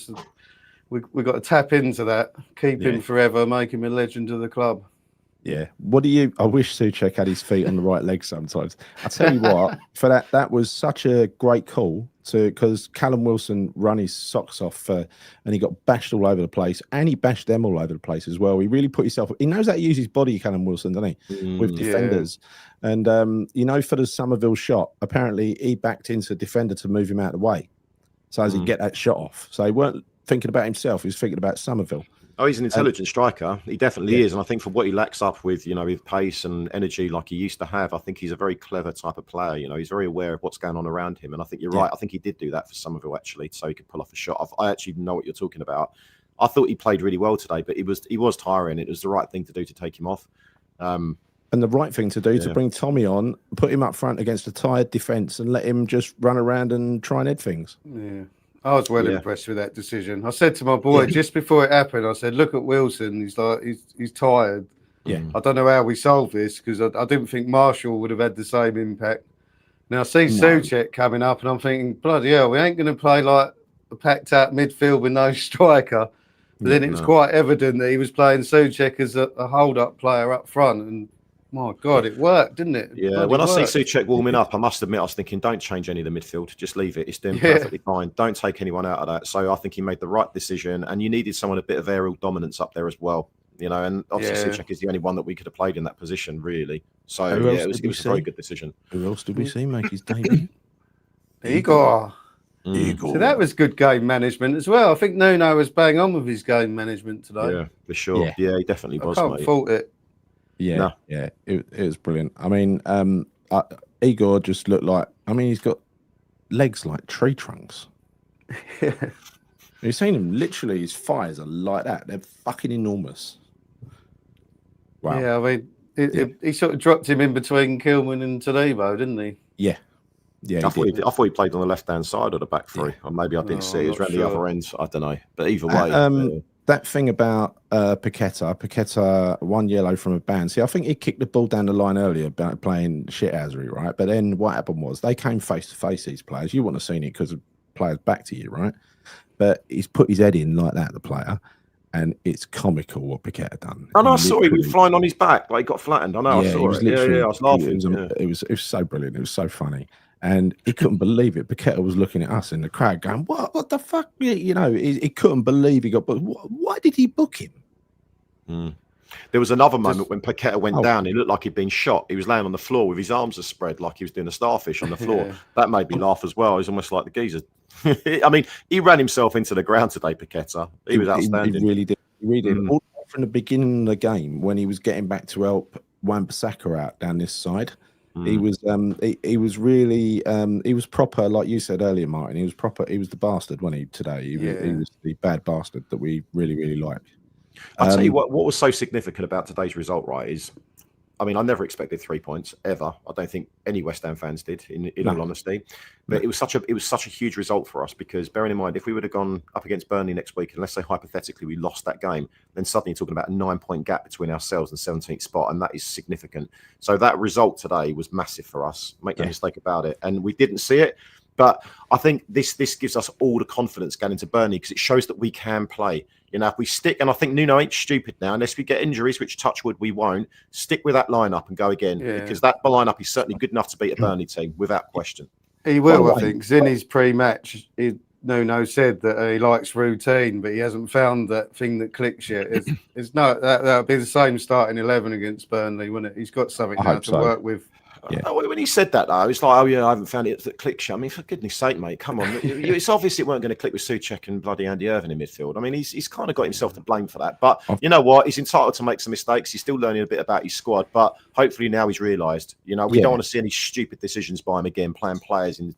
Speaker 2: We've got to tap into that, keep him forever, make him a legend of the club.
Speaker 1: Yeah. I wish Souček had his feet on the right leg sometimes. I tell you what, for that was such a great call because Callum Wilson run his socks off and he got bashed all over the place, and he bashed them all over the place as well. He really put himself. He knows how to use his body, Callum Wilson, doesn't he? With defenders. And for the Somerville shot, apparently he backed into defender to move him out of the way, so as he get that shot off. So he weren't thinking about himself; he was thinking about Somerville.
Speaker 3: Oh, he's an intelligent striker. He definitely is. And I think for what he lacks up with, with pace and energy like he used to have, I think he's a very clever type of player. He's very aware of what's going on around him. And I think you're right. I think he did do that for Somerville, actually, so he could pull off a shot. I actually know what you're talking about. I thought he played really well today, but he was tiring. It was the right thing to do to take him off.
Speaker 1: And the right thing to do to bring Tommy on, put him up front against a tired defence and let him just run around and try and head things.
Speaker 2: Yeah. I was well impressed with that decision. I said to my boy just before it happened, I said, "Look at Wilson. He's tired.
Speaker 1: Yeah,
Speaker 2: I don't know how we solve this because I didn't think Marshall would have had the same impact." Now I see Souček coming up, and I'm thinking, bloody hell, we ain't going to play like a packed out midfield with no striker. But then it was quite evident that he was playing Souček as a hold-up player up front, and my God, it worked, didn't it?
Speaker 3: Yeah, when I see Souček warming up, I must admit, I was thinking, don't change any of the midfield. Just leave it. It's doing perfectly fine. Don't take anyone out of that. So I think he made the right decision, and you needed someone a bit of aerial dominance up there as well. And obviously Souček is the only one that we could have played in that position, really. So it was a very good decision.
Speaker 1: Who else did we see make his debut?
Speaker 2: Igor. So that was good game management as well. I think Nuno was bang on with his game management today.
Speaker 3: Yeah, for sure. Yeah, he definitely was.
Speaker 2: I can't fault it.
Speaker 1: Yeah, it was brilliant. I mean, Igor just looked like, he's got legs like tree trunks. You've seen him, literally, his thighs are like that. They're fucking enormous. Wow.
Speaker 2: Yeah, he sort of dropped him in between Kilman and Tadebo, didn't he?
Speaker 1: Yeah. Yeah,
Speaker 3: I thought he played on the left-hand side of the back three. Or maybe I didn't see it. It was around the other end. I don't know. But either way.
Speaker 1: That thing about Paqueta, 1 yellow from a ban. See, I think he kicked the ball down the line earlier about playing shithousery, right? But then what happened was they came face to face, these players. You wouldn't have seen it because the player's back to you, right? But he's put his head in like that, the player, and it's comical what Paqueta done.
Speaker 3: And I saw him flying on his back, like he got flattened. I know, I saw it. Yeah, I was laughing.
Speaker 1: It was so brilliant. It was so funny. And he couldn't believe it. Paqueta was looking at us in the crowd going, what the fuck? He couldn't believe he got booked. Why did he book him?
Speaker 3: There was another moment when Paqueta went down. He looked like he'd been shot. He was laying on the floor with his arms spread like he was doing a starfish on the floor. That made me laugh as well. He was almost like the geezer. He ran himself into the ground today, Paqueta. He was outstanding.
Speaker 1: He really did. He really did. All from the beginning of the game, when he was getting back to help Wan-Bissaka out down this side, he was really he was proper, like you said earlier, Martin. He was proper. He was the bastard, wasn't he? Today, he was the bad bastard that we really, really like.
Speaker 3: I'll tell you what was so significant about today's result, right? Is I never expected 3 points ever. I don't think any West Ham fans did, in all honesty. But it was such a huge result for us because, bearing in mind, if we would have gone up against Burnley next week, and let's say hypothetically we lost that game, then suddenly you're talking about a 9-point gap between ourselves and 17th spot, and that is significant. So that result today was massive for us. Make no mistake about it. And we didn't see it. But I think this gives us all the confidence going into Burnley because it shows that we can play. You know, if we stick, and I think Nuno ain't stupid now, unless we get injuries, which touch wood we won't, stick with that lineup and go again because that lineup is certainly good enough to beat a Burnley team without question.
Speaker 2: He will, I think. 'Cause in his pre-match, Nuno said that he likes routine, but he hasn't found that thing that clicks yet. It's no, that'll be the same starting 11 against Burnley, wouldn't it? He's got something now to work with.
Speaker 3: Yeah. When he said that, though, it's like, oh yeah, I haven't found it that clicks. I mean, for goodness sake, mate, come on. It's obvious it weren't going to click with Souček and bloody Andy Irvine in midfield. I mean, he's kind of got himself to blame for that. But you know what? He's entitled to make some mistakes. He's still learning a bit about his squad. But hopefully now he's realised, you know, we don't want to see any stupid decisions by him again, playing players in.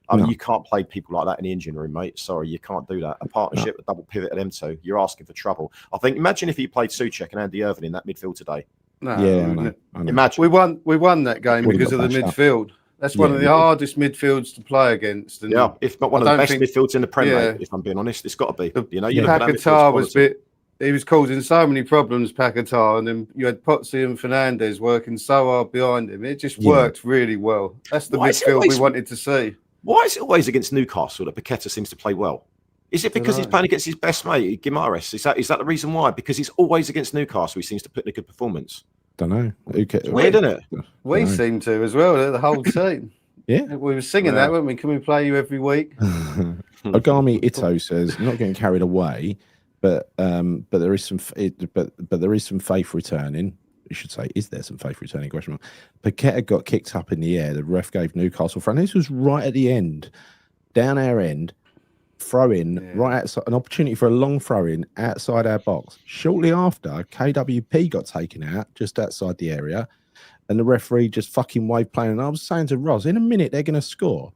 Speaker 3: I mean, you can't play people like that in the engine room, mate. Sorry, you can't do that. A partnership, a double pivot at them two, you're asking for trouble. I think, imagine if he played Souček and Andy Irvine in that midfield today.
Speaker 2: No,
Speaker 1: I know.
Speaker 3: Imagine
Speaker 2: we won that game because of the midfield. That's one of the hardest midfields to play against. And
Speaker 3: if not one of the best midfields in the Premier League, if I'm being honest, it's got to be. You know,
Speaker 2: Paquetá was he was causing so many problems, Paquetá, and then you had Potsy and Fernandes working so hard behind him. It just worked really well. That's the midfield we wanted to see.
Speaker 3: Why is it always against Newcastle that Paquetá seems to play well? Is it because he's playing against his best mate, Guimarães? Is that the reason why? Because he's always against Newcastle. He seems to put in a good performance.
Speaker 1: Don't know.
Speaker 3: It's weird, isn't it?
Speaker 2: We seem to as well, the whole team.
Speaker 1: Yeah.
Speaker 2: We were singing that, weren't we? Can we play you every week?
Speaker 1: Ogami Ito says, not getting carried away, but there is some there is some faith returning. You should say, is there some faith returning? Question mark. Paquetá got kicked up in the air. The ref gave Newcastle front. This was right at the end, down our end. Throw in right outside, an opportunity for a long throw in outside our box. Shortly after, KWP got taken out just outside the area, and the referee just fucking waved playing. And I was saying to Roz, in a minute they're going to score,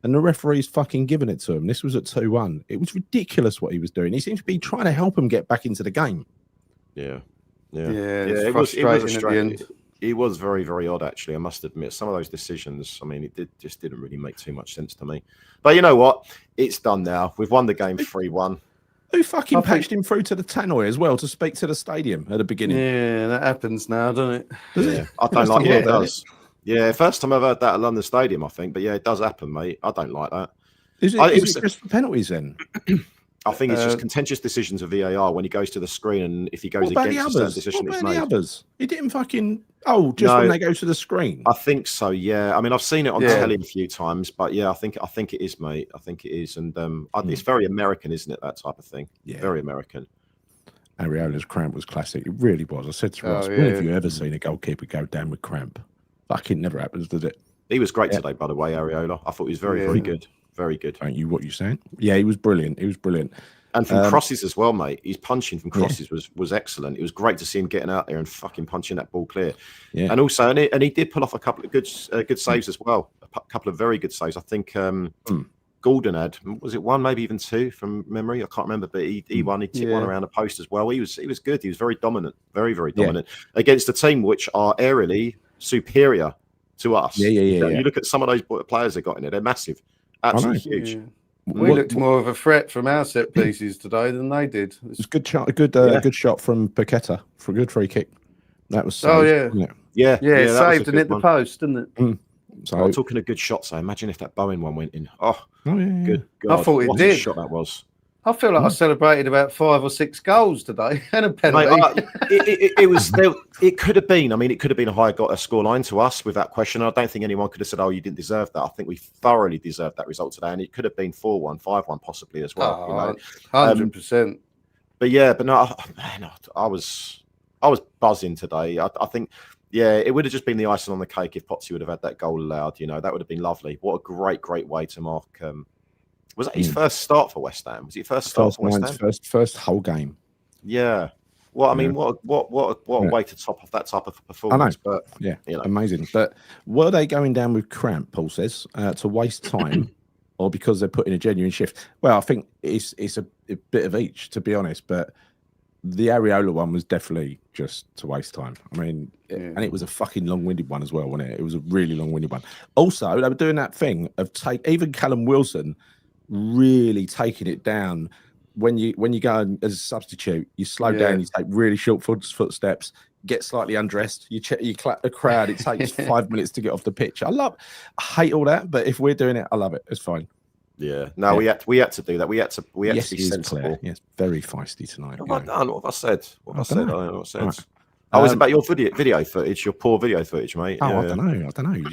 Speaker 1: and the referee's fucking giving it to him. This was at 2-1. It was ridiculous what he was doing. He seems to be trying to help him get back into the game.
Speaker 3: Yeah.
Speaker 2: It was frustrating at the end.
Speaker 3: It was very, very odd, actually. I must admit, some of those decisions. I mean, it just didn't really make too much sense to me. But you know what? It's done now. We've won the game 3-1.
Speaker 1: Who fucking patched him through to the tannoy as well to speak to the stadium at the beginning?
Speaker 2: Yeah, that happens now, doesn't it?
Speaker 1: Does it?
Speaker 3: I don't like it. It does. Yeah, first time I've heard that at London Stadium, I think. But yeah, it does happen, mate. I don't like that.
Speaker 1: Is it just for penalties then?
Speaker 3: I think it's just contentious decisions of VAR when he goes to the screen and if he goes against a certain decision it's made.
Speaker 1: Others? He didn't fucking when they go to the screen.
Speaker 3: I think so, yeah. I mean, I've seen it on telly a few times, but yeah, I think it is, mate. I think it is, and it's very American, isn't it? That type of thing. Yeah, very American.
Speaker 1: Areola's cramp was classic. It really was. I said to Ross, when have you ever seen a goalkeeper go down with cramp? Fucking never happens, does it?
Speaker 3: He was great today, by the way, Areola. I thought he was very good. Very good.
Speaker 1: Aren't you what you're saying? Yeah, he was brilliant. He was brilliant.
Speaker 3: And from crosses as well, mate. His punching from crosses was excellent. It was great to see him getting out there and fucking punching that ball clear. Yeah. And also, and he did pull off a couple of good saves as well. A couple of very good saves. I think Gordon had, was it one, maybe even two from memory? I can't remember, but he won. He tipped one around the post as well. He was good. He was very dominant, very dominant against a team which are aerially superior to us. You look at some of those players they got in there; they're massive, absolutely huge.
Speaker 2: Yeah. We looked more of a threat from our set pieces today than they did.
Speaker 1: It was a good shot from Paquetá for a good free kick. That was saved,
Speaker 2: yeah, saved and hit the post, didn't it?
Speaker 3: So I'm talking a good shot. So imagine if that Bowen one went in. Good God.
Speaker 2: I thought it did.
Speaker 3: A shot that was.
Speaker 2: I feel like I celebrated about 5 or 6 goals today and a penalty.
Speaker 3: Mate, it could have been. I mean, it could have been a score line to us without question. I don't think anyone could have said, "Oh, you didn't deserve that." I think we thoroughly deserved that result today, and it could have been 4-1, 5-1, possibly as well.
Speaker 2: 100%.
Speaker 3: But no, man, I was buzzing today. I think. Yeah, it would have just been the icing on the cake if Potsy would have had that goal allowed. You know, that would have been lovely. What a great way to mark. Was that his first start for West Ham? Was it first start for West Ham?
Speaker 1: First whole game.
Speaker 3: Yeah. Well, I mean, what a way to top off that type of performance.
Speaker 1: I know. But amazing. But were they going down with cramp? Paul says to waste time, or because they're putting a genuine shift? Well, I think it's a bit of each, to be honest. But the Areola one was definitely just to waste time. I mean, and it was a fucking long-winded one as well, wasn't it? It was a really long-winded one. Also, they were doing that thing of even Callum Wilson really taking it down. When you go as a substitute, you slow down, you take really short footsteps, get slightly undressed. You clap the crowd. It takes 5 minutes to get off the pitch. I hate all that, but if we're doing it, I love it. It's fine.
Speaker 3: Yeah. No, we had to do that. We had to be sensible.
Speaker 1: Yes, very feisty tonight.
Speaker 3: What have I done? What have I said? What have I said? I don't know what I said.
Speaker 1: Right.
Speaker 3: Oh, it's about your video footage, your poor video footage, mate.
Speaker 1: Oh, I don't know. You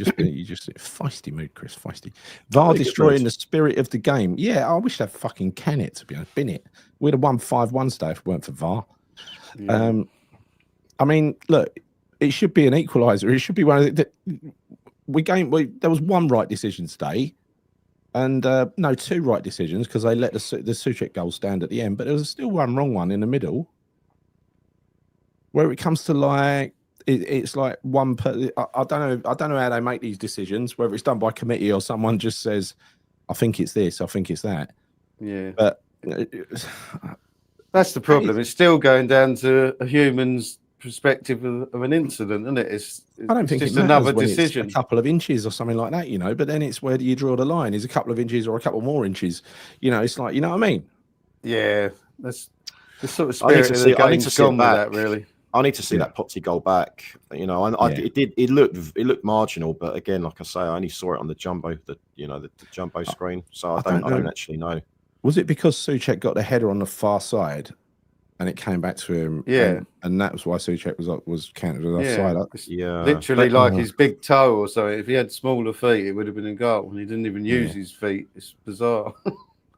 Speaker 1: just feisty mood, Chris. Feisty. VAR destroying the spirit of the game. Yeah, I wish they'd fucking can it, to be honest. Bin it. We'd have won 5-1 today if it weren't for VAR. Yeah. I mean, look, it should be an equaliser. It should be one of the. There was one right decision today, and no, 2 right decisions because they let the Souček goal stand at the end, but there was still one wrong one in the middle. Where it comes to like, it's like one. I don't know how they make these decisions. Whether it's done by committee or someone just says, "I think it's this. I think it's that."
Speaker 2: Yeah,
Speaker 1: but
Speaker 2: that's the problem. It's still going down to a human's perspective of an incident, isn't it?
Speaker 1: I don't think
Speaker 2: it's
Speaker 1: just
Speaker 2: another decision.
Speaker 1: It's a couple of inches or something like that, But then it's where do you draw the line? Is a couple of inches or a couple more inches? It's like, you know what I mean?
Speaker 2: Yeah, that's the sort of spirit of the game's gone with that, really.
Speaker 3: I need to see that Potsy goal back. It looked marginal, but again, like I say, I only saw it on the jumbo, the jumbo screen, so I don't actually know.
Speaker 1: Was it because Souček got the header on the far side, and it came back to him?
Speaker 2: Yeah,
Speaker 1: and that was why Souček was counted as offside.
Speaker 2: Yeah, literally like his big toe or so. If he had smaller feet, it would have been a goal, and he didn't even use his feet. It's bizarre.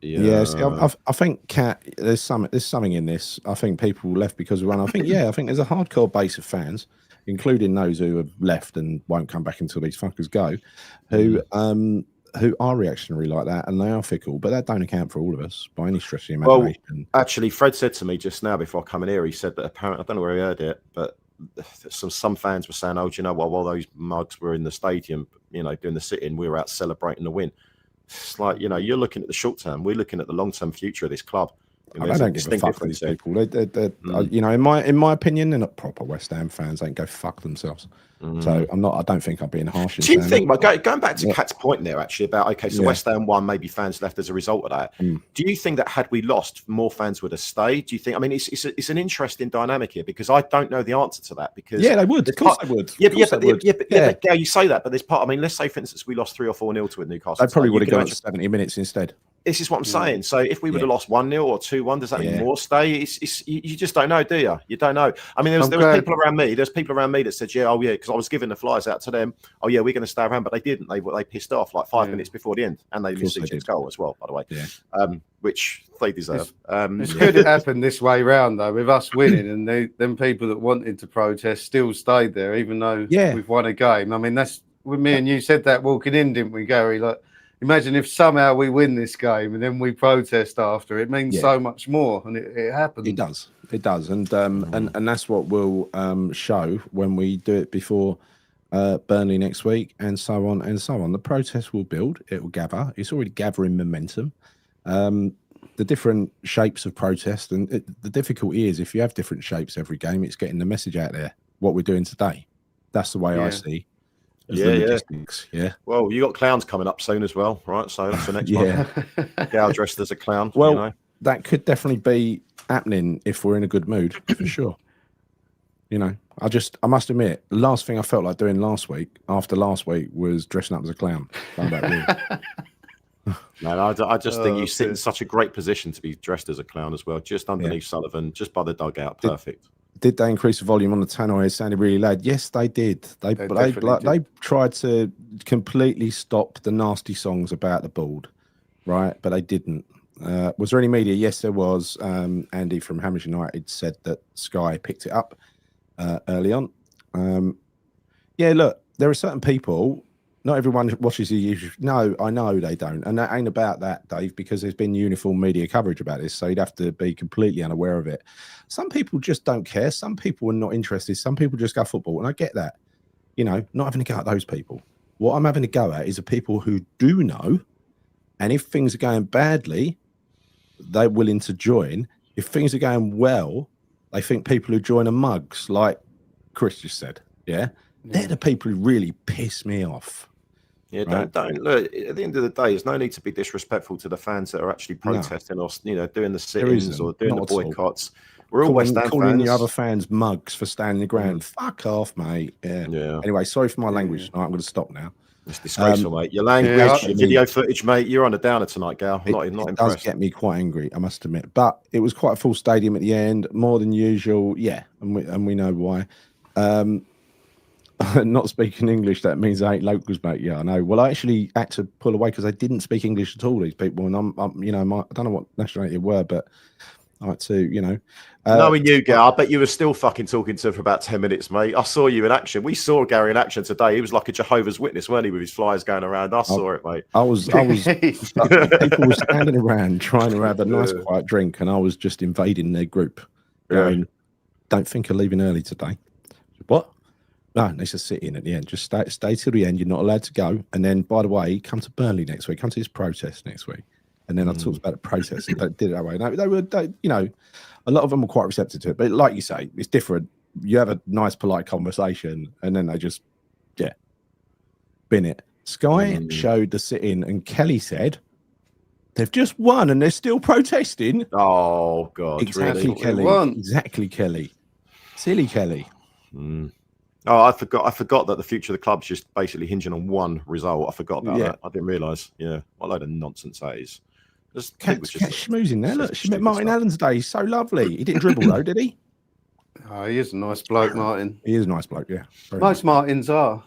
Speaker 1: Yeah, I think there's something in this. I think people left because of one. I think there's a hardcore base of fans, including those who have left and won't come back until these fuckers go, who are reactionary like that, and they are fickle, but that don't account for all of us by any stretch of the imagination.
Speaker 3: Well, actually, Fred said to me just now before coming here, he said that apparently, I don't know where he heard it, but some fans were saying, "Oh, do you know what? While those mugs were in the stadium, doing the sit-in, we were out celebrating the win." It's like, you're looking at the short term. We're looking at the long-term future of this club.
Speaker 1: I don't give a fuck for these people. In my opinion, they're not proper West Ham fans. They can go fuck themselves. So I don't think I'm being harsh.
Speaker 3: Do you think, going back to Kat's point there, actually, about, so West Ham won, maybe fans left as a result of that. Do you think that had we lost, more fans would have stayed? Do you think, it's an interesting dynamic here, because I don't know the answer to that. Because
Speaker 1: they would. Of course they would.
Speaker 3: Yeah, you say that, but there's part, let's say, for instance, we lost 3 or 4-0 to Newcastle.
Speaker 1: They probably would have gone 70 minutes instead.
Speaker 3: This is what I'm saying. So if we would have lost 1-0 or 2-1, does that mean more stay? You just don't know, do you? You don't know. There was people around me. There's people around me that said, because I was giving the flyers out to them. Oh yeah, we're going to stay around, but they didn't. They pissed off like 5 minutes before the end, and they missed Souček's goal as well, by the way. Yeah. Which they deserve.
Speaker 2: It's good it happened this way round though, with us winning, and them people that wanted to protest still stayed there, even though we've won a game. That's with me and you said that walking in, didn't we, Gary? Like, imagine if somehow we win this game and then we protest after. It means so much more, and it happens.
Speaker 1: It does, and that's what we'll show when we do it before Burnley next week, and so on and so on. The protest will build. It will gather. It's already gathering momentum. The different shapes of protest, and the difficulty is if you have different shapes every game, it's getting the message out there. What we're doing today. That's the way I see. Yeah.
Speaker 3: Well, you got clowns coming up soon as well, right? So that's the next one. Gal dressed as a clown.
Speaker 1: Well, that could definitely be happening if we're in a good mood, for sure. I must admit, the last thing I felt like doing after last week, was dressing up as a clown.
Speaker 3: No, I just think you sit in such a great position to be dressed as a clown as well, just underneath Sullivan, just by the dugout. Perfect.
Speaker 1: Did they increase the volume on the tannoy? It sounded really loud. Yes, they did. They tried to completely stop the nasty songs about the bald, right? But they didn't. Was there any media? Yes, there was. Andy from Hammers United said that Sky picked it up early on. Look, there are certain people. Not everyone watches the usual. No, I know they don't. And that ain't about that, Dave, because there's been uniform media coverage about this. So you'd have to be completely unaware of it. Some people just don't care. Some people are not interested. Some people just go football. And I get that. Not having to go at those people. What I'm having to go at is the people who do know. And if things are going badly, they're willing to join. If things are going well, they think people who join are mugs, like Chris just said. Yeah. They're the people who really piss me off.
Speaker 3: Yeah, don't look. At the end of the day, there's no need to be disrespectful to the fans that are actually protesting or doing the sit-ins or doing the boycotts. We're all West Ham
Speaker 1: calling
Speaker 3: fans.
Speaker 1: your other fans mugs for standing the ground. Fuck off, mate. Yeah. Anyway, sorry for my language. I'm going to stop now.
Speaker 3: It's disgraceful, mate. Your language, your video footage, mate. You're on a downer tonight, Gal. Not impressed.
Speaker 1: It does get me quite angry, I must admit. But it was quite a full stadium at the end, more than usual. Yeah, and we know why. Not speaking English, that means I ain't locals, mate. Yeah, I know. Well, I actually had to pull away because they didn't speak English at all, these people. And I don't know what nationality they were, but I had to,
Speaker 3: knowing you, Gary, I bet you were still fucking talking to him for about 10 minutes, mate. I saw you in action. We saw Gary in action today. He was like a Jehovah's Witness, weren't he, with his flyers going around? I saw it, mate.
Speaker 1: I was people were standing around trying to have a nice quiet drink, and I was just invading their group, going, don't think of leaving early today. What? No, they said sit in at the end. Just stay till the end. You're not allowed to go. And then, by the way, come to Burnley next week. Come to this protest next week. And then I talked about the protest. And they did it that way. They were, a lot of them were quite receptive to it. But like you say, it's different. You have a nice, polite conversation, and then they just, bin it. Sky showed the sit-in, and Kelly said, they've just won, and they're still protesting.
Speaker 3: Oh, God.
Speaker 1: Exactly,
Speaker 3: really?
Speaker 1: Kelly. Exactly, Kelly. Silly Kelly.
Speaker 3: Oh, I forgot that the future of the club's just basically hinging on one result. I forgot about that. I didn't realise. Yeah, what a load of nonsense that is.
Speaker 1: Cat schmoozing there. Look, she met Martyn Allen today. He's so lovely. He didn't dribble though, did he?
Speaker 2: Oh, he is a nice bloke, Martyn.
Speaker 1: He is a nice bloke. Yeah.
Speaker 2: Most Martyns are.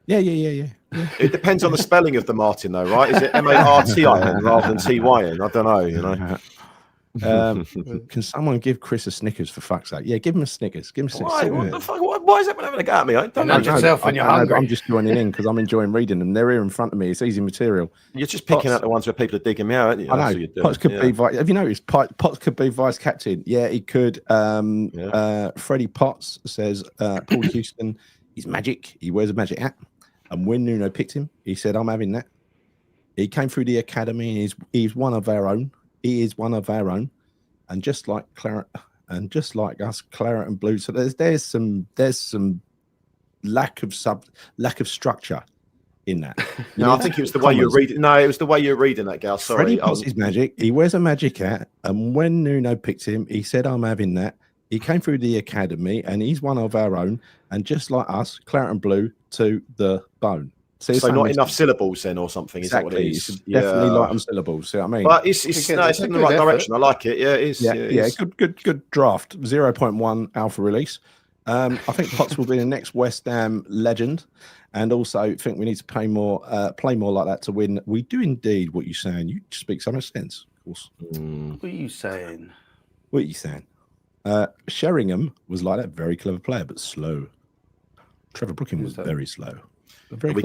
Speaker 1: Yeah.
Speaker 3: It depends on the spelling of the Martyn, though, right? Is it Martin rather than Tyn? I don't know.
Speaker 1: Can someone give Chris a Snickers for fuck's sake? Yeah, give him a Snickers. Give him a Snickers.
Speaker 3: Why? What the fuck? Why is everyone having a go at me? I don't know.
Speaker 2: Yourself when you're hungry.
Speaker 1: I'm just joining in because I'm enjoying reading them. They're here in front of me. It's easy material.
Speaker 3: You're just picking out the ones where people are digging me out, aren't you?
Speaker 1: I know. Potts could be. Have you noticed? Potts could be vice captain. Yeah, he could. Freddie Potts says Paul Houston. He's magic. He wears a magic hat. And when Nuno picked him, he said, "I'm having that." He came through the academy. And he's one of our own. He is one of our own. And just like Claret, and just like us, Claret and Blue. So there's some lack of structure in that.
Speaker 3: No, I think it was the way you're reading. No, it was the way you're reading that, Gal. Sorry,
Speaker 1: Freddie Potts is magic. He wears a magic hat, and when Nuno picked him, he said, "I'm having that." He came through the academy, and he's one of our own. And just like us, Claret and Blue to the bone.
Speaker 3: So not enough syllables then, or something.
Speaker 1: Exactly.
Speaker 3: Is that what it is?
Speaker 1: Definitely light on syllables. See what I mean?
Speaker 3: But it's in the right direction. I like it. Yeah, it is.
Speaker 1: Yeah. Good draft. 0.1 alpha release. I think Potts will be the next West Ham legend, and also think we need to play more like that to win. We do indeed. What you're saying. You speak so much sense, of course.
Speaker 2: What are you saying?
Speaker 1: What are you saying? Sheringham was like that. Very clever player, but slow. Trevor Brooking was very slow.
Speaker 3: Are we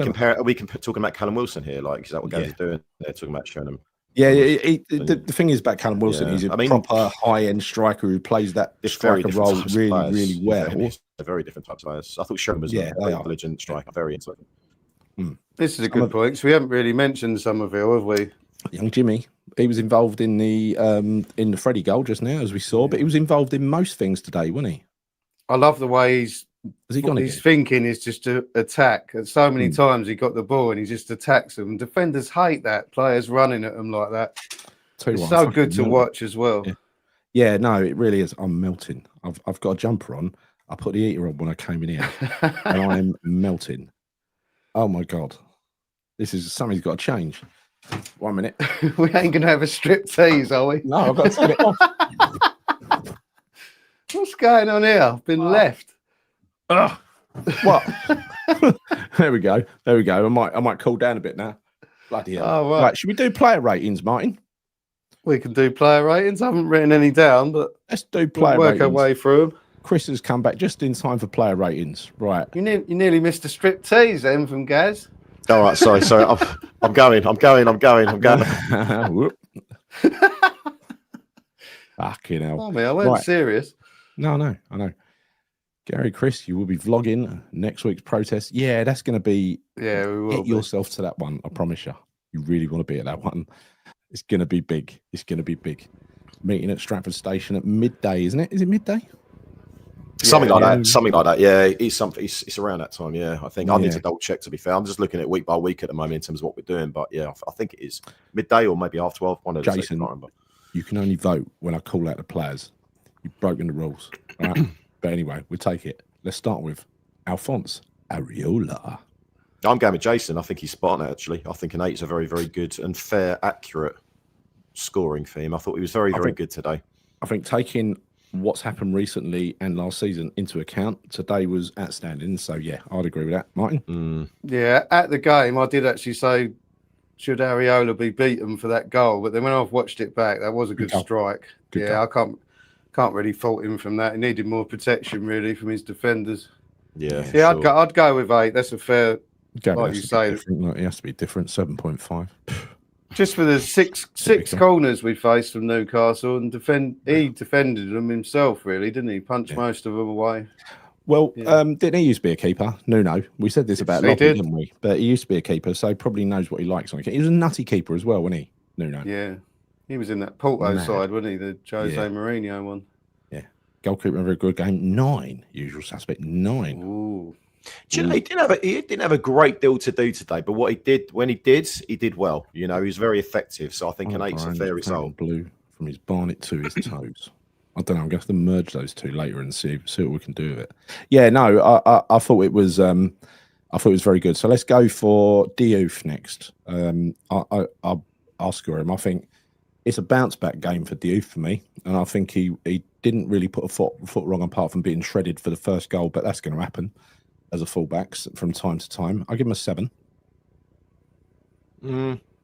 Speaker 3: talking about Callum Wilson here? Like, is that what Gary's doing? They're talking about Sheringham.
Speaker 1: Yeah. The thing is about Callum Wilson. He's a proper high-end striker who plays that striker role really well.
Speaker 3: They're very different types of players. I thought Sheringham was a intelligent striker. Very intelligent.
Speaker 2: This is a good point. So we haven't really mentioned Somerville, have we?
Speaker 1: Young Jimmy. He was involved in the Freddie goal just now, as we saw, but he was involved in most things today, wasn't he?
Speaker 2: I love the way his thinking is just to attack. And so many times he got the ball and he just attacks them. Defenders hate that. Players running at them like that. It's so good to watch as well.
Speaker 1: Yeah, no, it really is. I'm melting. I've got a jumper on. I put the heater on when I came in here, and I'm melting. Oh my god, this is something's got to change. 1 minute.
Speaker 2: We ain't gonna have a strip tease, are we?
Speaker 1: No, I've got to turn it off.
Speaker 2: What's going on here? I've been left.
Speaker 1: What? There we go. I might cool down a bit now. Bloody hell.
Speaker 2: Oh,
Speaker 1: right, should we do player ratings, Martyn?
Speaker 2: We can do player ratings. I haven't written any down, but
Speaker 1: let's do player ratings.
Speaker 2: Work our way through them.
Speaker 1: Chris has come back just in time for player ratings. Right.
Speaker 2: You nearly missed a strip tease then from Gaz.
Speaker 3: All right, sorry. I'm going.
Speaker 1: Whoop. Fucking hell.
Speaker 2: Oh, I wasn't serious.
Speaker 1: No, I know. Gary, Chris, you will be vlogging next week's protest. Yeah, that's going to be...
Speaker 2: Yeah, we will.
Speaker 1: Get yourself to that one, I promise you. You really want to be at that one. It's going to be big. Meeting at Stratford Station at midday, isn't it? Is it midday?
Speaker 3: Something like that. Yeah, it's around that time. Yeah, I think I need to double check. To be fair, I'm just looking at week by week at the moment in terms of what we're doing. But yeah, I think it is midday or maybe half 12. One of
Speaker 1: Jason, you can only vote when I call out the players. You've broken the rules. All right? But anyway, we'll take it. Let's start with Alphonse Areola.
Speaker 3: I'm going with Jason. I think he's spot on, actually. I think an 8 is a very, very good and fair, accurate scoring for him. I thought he was very, very good today.
Speaker 1: I think taking what's happened recently and last season into account, today was outstanding. So, yeah, I'd agree with that. Martyn?
Speaker 2: Yeah, at the game, I did actually say, should Areola be beaten for that goal? But then when I've watched it back, that was a good strike. Good goal. I can't really fault him from that. He needed more protection, really, from his defenders.
Speaker 3: Yeah,
Speaker 2: sure. I'd go with 8. That's a fair,
Speaker 1: like you say. It has to be different, 7.5.
Speaker 2: Just for the six corners we faced from Newcastle, and he defended them himself, really, didn't he? Punched most of them away.
Speaker 1: Well, didn't he used to be a keeper? Nuno. We said this about Lobby, didn't we? But he used to be a keeper, so he probably knows what he likes on it. He was a nutty keeper as well, wasn't he, Nuno?
Speaker 2: Yeah. He was in that Porto side, wasn't he? The Jose Mourinho one.
Speaker 1: Yeah. Goalkeeper, a very good game. 9. Usual suspect, 9.
Speaker 2: Ooh.
Speaker 3: Do you know, he didn't have a great deal to do today, but what he did, when he did well. You know, he was very effective. So I think an 8's a fair result. Blue
Speaker 1: from his barnet to his toes. I don't know. I'm going to have to merge those two later and see what we can do with it. Yeah, no, I thought it was very good. So let's go for Diouf next. I'll score him. I think it's a bounce back game for Diouf for me, and I think he didn't really put a foot wrong apart from being shredded for the first goal, but that's going to happen as a fullback from time to time. I'll give him a 7.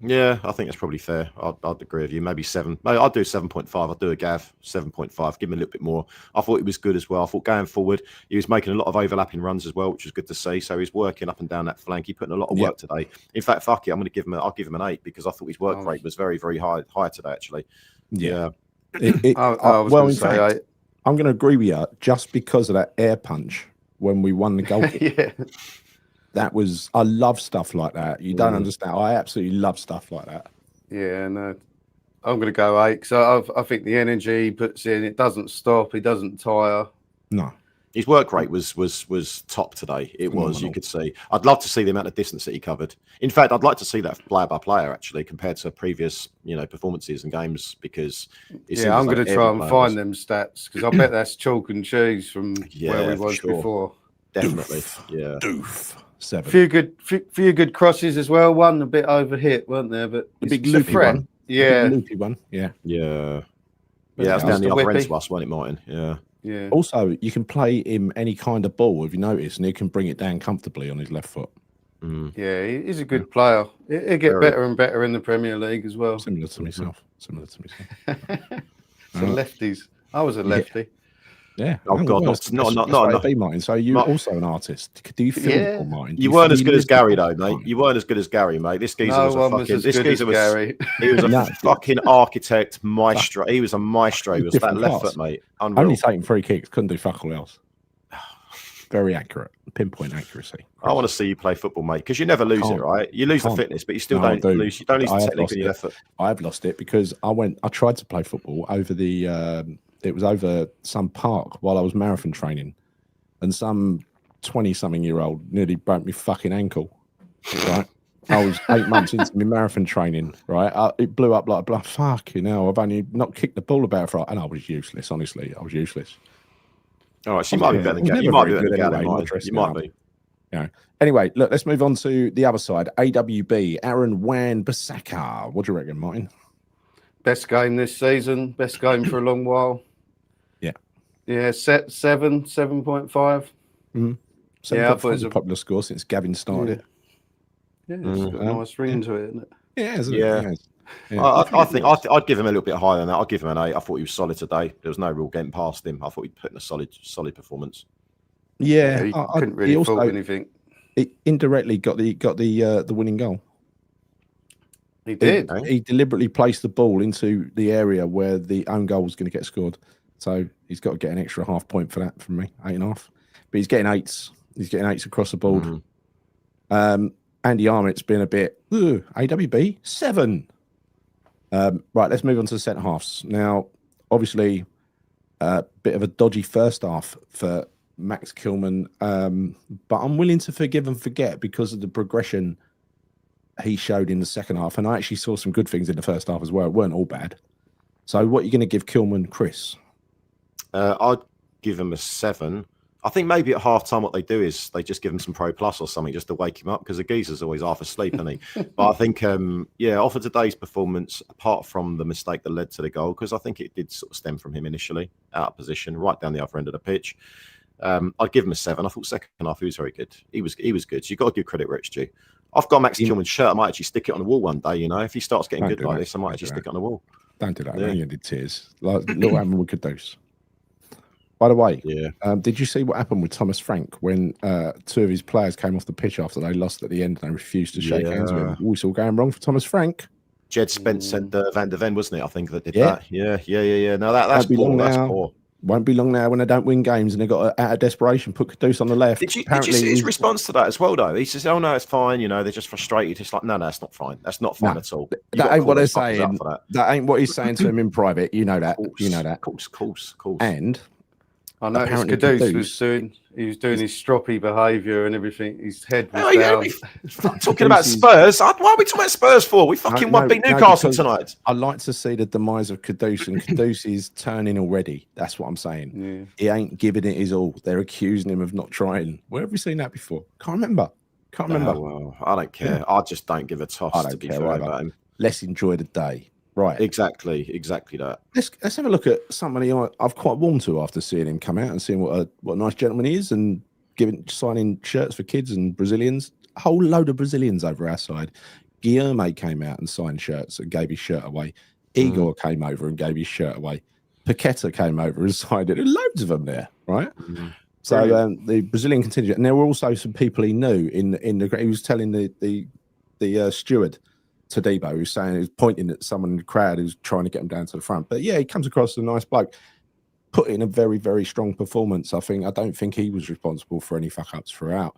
Speaker 3: Yeah, I think that's probably fair. I'd agree with you. Maybe 7. I'd do 7.5. I'd do a Gav 7.5. Give him a little bit more. I thought he was good as well. I thought going forward, he was making a lot of overlapping runs as well, which was good to see. So he's working up and down that flank. He put in a lot of work today. In fact, fuck it, I'll give him an 8 because I thought his work rate was very, very high today. Actually,
Speaker 1: yeah. I'm going to agree with you just because of that air punch when we won the goal. I love stuff like that. You don't understand. I absolutely love stuff like that.
Speaker 2: Yeah, no, I'm going to go 8 because I think the energy he puts in, it doesn't stop. He doesn't tire.
Speaker 1: No.
Speaker 3: His work rate was top today. It was, you could see. I'd love to see the amount of distance that he covered. In fact, I'd like to see that player by player actually compared to previous, performances and games because
Speaker 2: I'm going to try and find them stats because I bet that's chalk and cheese from where we was before.
Speaker 3: Definitely,
Speaker 1: Doof. 7.
Speaker 2: Few good crosses as well. One a bit overhit, weren't there? But
Speaker 1: the big loopy one.
Speaker 2: Yeah,
Speaker 1: loopy one. Yeah.
Speaker 3: That's down the other end to us, wasn't it, Martyn?
Speaker 2: Yeah.
Speaker 1: Also, you can play him any kind of ball, if you notice, and he can bring it down comfortably on his left foot.
Speaker 2: Yeah, he's a good player. He'll get better and better in the Premier League as well.
Speaker 1: Similar to myself.
Speaker 2: So lefties. I was a lefty.
Speaker 1: Yeah.
Speaker 3: Oh God, not
Speaker 1: Martyn. So you're also an artist. Do you feel Martyn?
Speaker 3: You weren't as good as Gary though, mate. You weren't as good as Gary, mate. This geezer was
Speaker 2: Gary.
Speaker 3: He was a fucking architect, maestro. He was a maestro. He was that left foot, mate. Unreal.
Speaker 1: Only taking free kicks, couldn't do fuck all else. Very accurate, pinpoint accuracy.
Speaker 3: I want to see you play football, mate, because you never lose it, right? You lose the fitness, but you still don't lose. You don't lose the technique on your left foot.
Speaker 1: I have lost it because I tried to play football over it was over some park while I was marathon training, and some 20-something-year-old nearly broke me fucking ankle. Right, I was 8 months into my marathon training. Right, it blew up like a blood. Fucking hell! I've only not kicked the ball about for, and I was useless. Honestly, I was useless.
Speaker 3: All right, so you might be better than Gary. You might be better than Gary. You might be.
Speaker 1: Yeah. Anyway, look, let's move on to the other side. AWB, Aaron Wan-Bissaka. What do you reckon, Martyn?
Speaker 2: Best game this season. Best game for a long while. Yeah, 7.5.
Speaker 1: Mm-hmm. I thought it was a popular score since Gavin started.
Speaker 2: Yeah, it's got a nice ring to it, isn't it?
Speaker 1: Yeah, isn't
Speaker 3: it? Yeah. I think I'd give him a little bit higher than that. I'd give him an 8. I thought he was solid today. There was no real getting past him. I thought he'd put in a solid performance.
Speaker 1: Yeah,
Speaker 2: he couldn't really fault anything.
Speaker 1: He indirectly got the winning goal.
Speaker 2: He did.
Speaker 1: He deliberately placed the ball into the area where the own goal was going to get scored. So he's got to get an extra half point for that from me, 8.5. But he's getting 8s. He's getting 8s across the board. Andy Armett's been a bit AWB 7. Right, let's move on to the centre halves. Now, obviously, a bit of a dodgy first half for Max Kilman, but I'm willing to forgive and forget because of the progression he showed in the second half. And I actually saw some good things in the first half as well. It weren't all bad. So what are you going to give Kilman, Chris?
Speaker 3: I'd give him a 7. I think maybe at half time what they do is they just give him some Pro Plus or something just to wake him up, because the geezer's always half asleep, isn't he? But I think, off of today's performance, apart from the mistake that led to the goal, because I think it did sort of stem from him initially, out of position, right down the other end of the pitch. I'd give him a 7. I thought second half he was very good. He was good. So you've got to give credit where it's due. I've got Max Kilman's shirt. I might actually stick it on the wall one day, if he starts getting good like this, I might actually stick it on the wall.
Speaker 1: Don't do that. Yeah. You did tears. Like little happened with Kudus. By the way, did you see what happened with Thomas Frank when 2 of his players came off the pitch after they lost at the end and they refused to shake hands with him? All going wrong for Thomas Frank.
Speaker 3: Jed Spence and Van der Ven, wasn't it? I think that did that. Yeah. No, that's poor. That's poor.
Speaker 1: Won't be long now when they don't win games and they got out of desperation put Kudus on the left.
Speaker 3: Did you see his response to that as well, though? He says, "Oh no, it's fine. They're just frustrated." It's like, no, it's not fine. That's not fine at all.
Speaker 1: That ain't what they're saying. That ain't what he's saying to him in private. You know that.
Speaker 3: Of course.
Speaker 2: I
Speaker 3: And
Speaker 2: noticed Kudus was doing his stroppy behaviour and everything. His head was down.
Speaker 3: Talking about Spurs. Why are we talking about Spurs for? We fucking beat Newcastle tonight.
Speaker 1: I'd like to see the demise of Kudus, and Kudus is turning already. That's what I'm saying. Yeah. He ain't giving it his all. They're accusing him of not trying. Where have we seen that before? Can't remember.
Speaker 3: Oh, well, I don't care. Yeah. I just don't give a toss, to be fair about him.
Speaker 1: Let's enjoy the day. Right,
Speaker 3: exactly that.
Speaker 1: Let's have a look at somebody I've quite warmed to after seeing him come out and seeing what a nice gentleman he is, and signing shirts for kids and Brazilians. A whole load of Brazilians over our side. Guilherme came out and signed shirts and gave his shirt away. Igor came over and gave his shirt away. Paqueta came over and signed it. There were loads of them there, right? So the Brazilian contingent, and there were also some people he knew in the. He was telling the steward. Tadibo, who was pointing at someone in the crowd who's trying to get him down to the front. But yeah, he comes across as a nice bloke. Put in a very, very strong performance. I don't think he was responsible for any fuck ups throughout.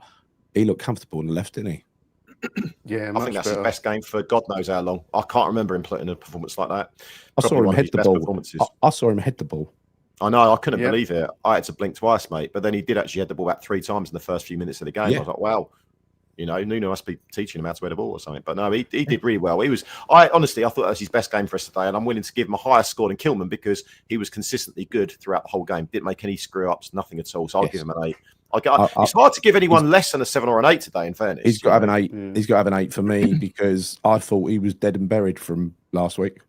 Speaker 1: He looked comfortable on the left, didn't he?
Speaker 2: Yeah,
Speaker 3: I think that's his best game for God knows how long. I can't remember him putting a performance like that.
Speaker 1: I saw him head the ball. I saw him head the ball.
Speaker 3: I know, I couldn't believe it. I had to blink twice, mate. But then he did actually head the ball about 3 times in the first few minutes of the game. I was like, wow. Nuno must be teaching him how to wear the ball or something. But no, he did really well. I honestly thought that was his best game for us today, and I'm willing to give him a higher score than Kilman because he was consistently good throughout the whole game. Didn't make any screw ups, nothing at all. So I'll give him an 8. It's hard to give anyone less than a 7 or an 8 today. In fairness,
Speaker 1: he's got to have an 8. Yeah. He's got to have an 8 for me because I thought he was dead and buried from last week.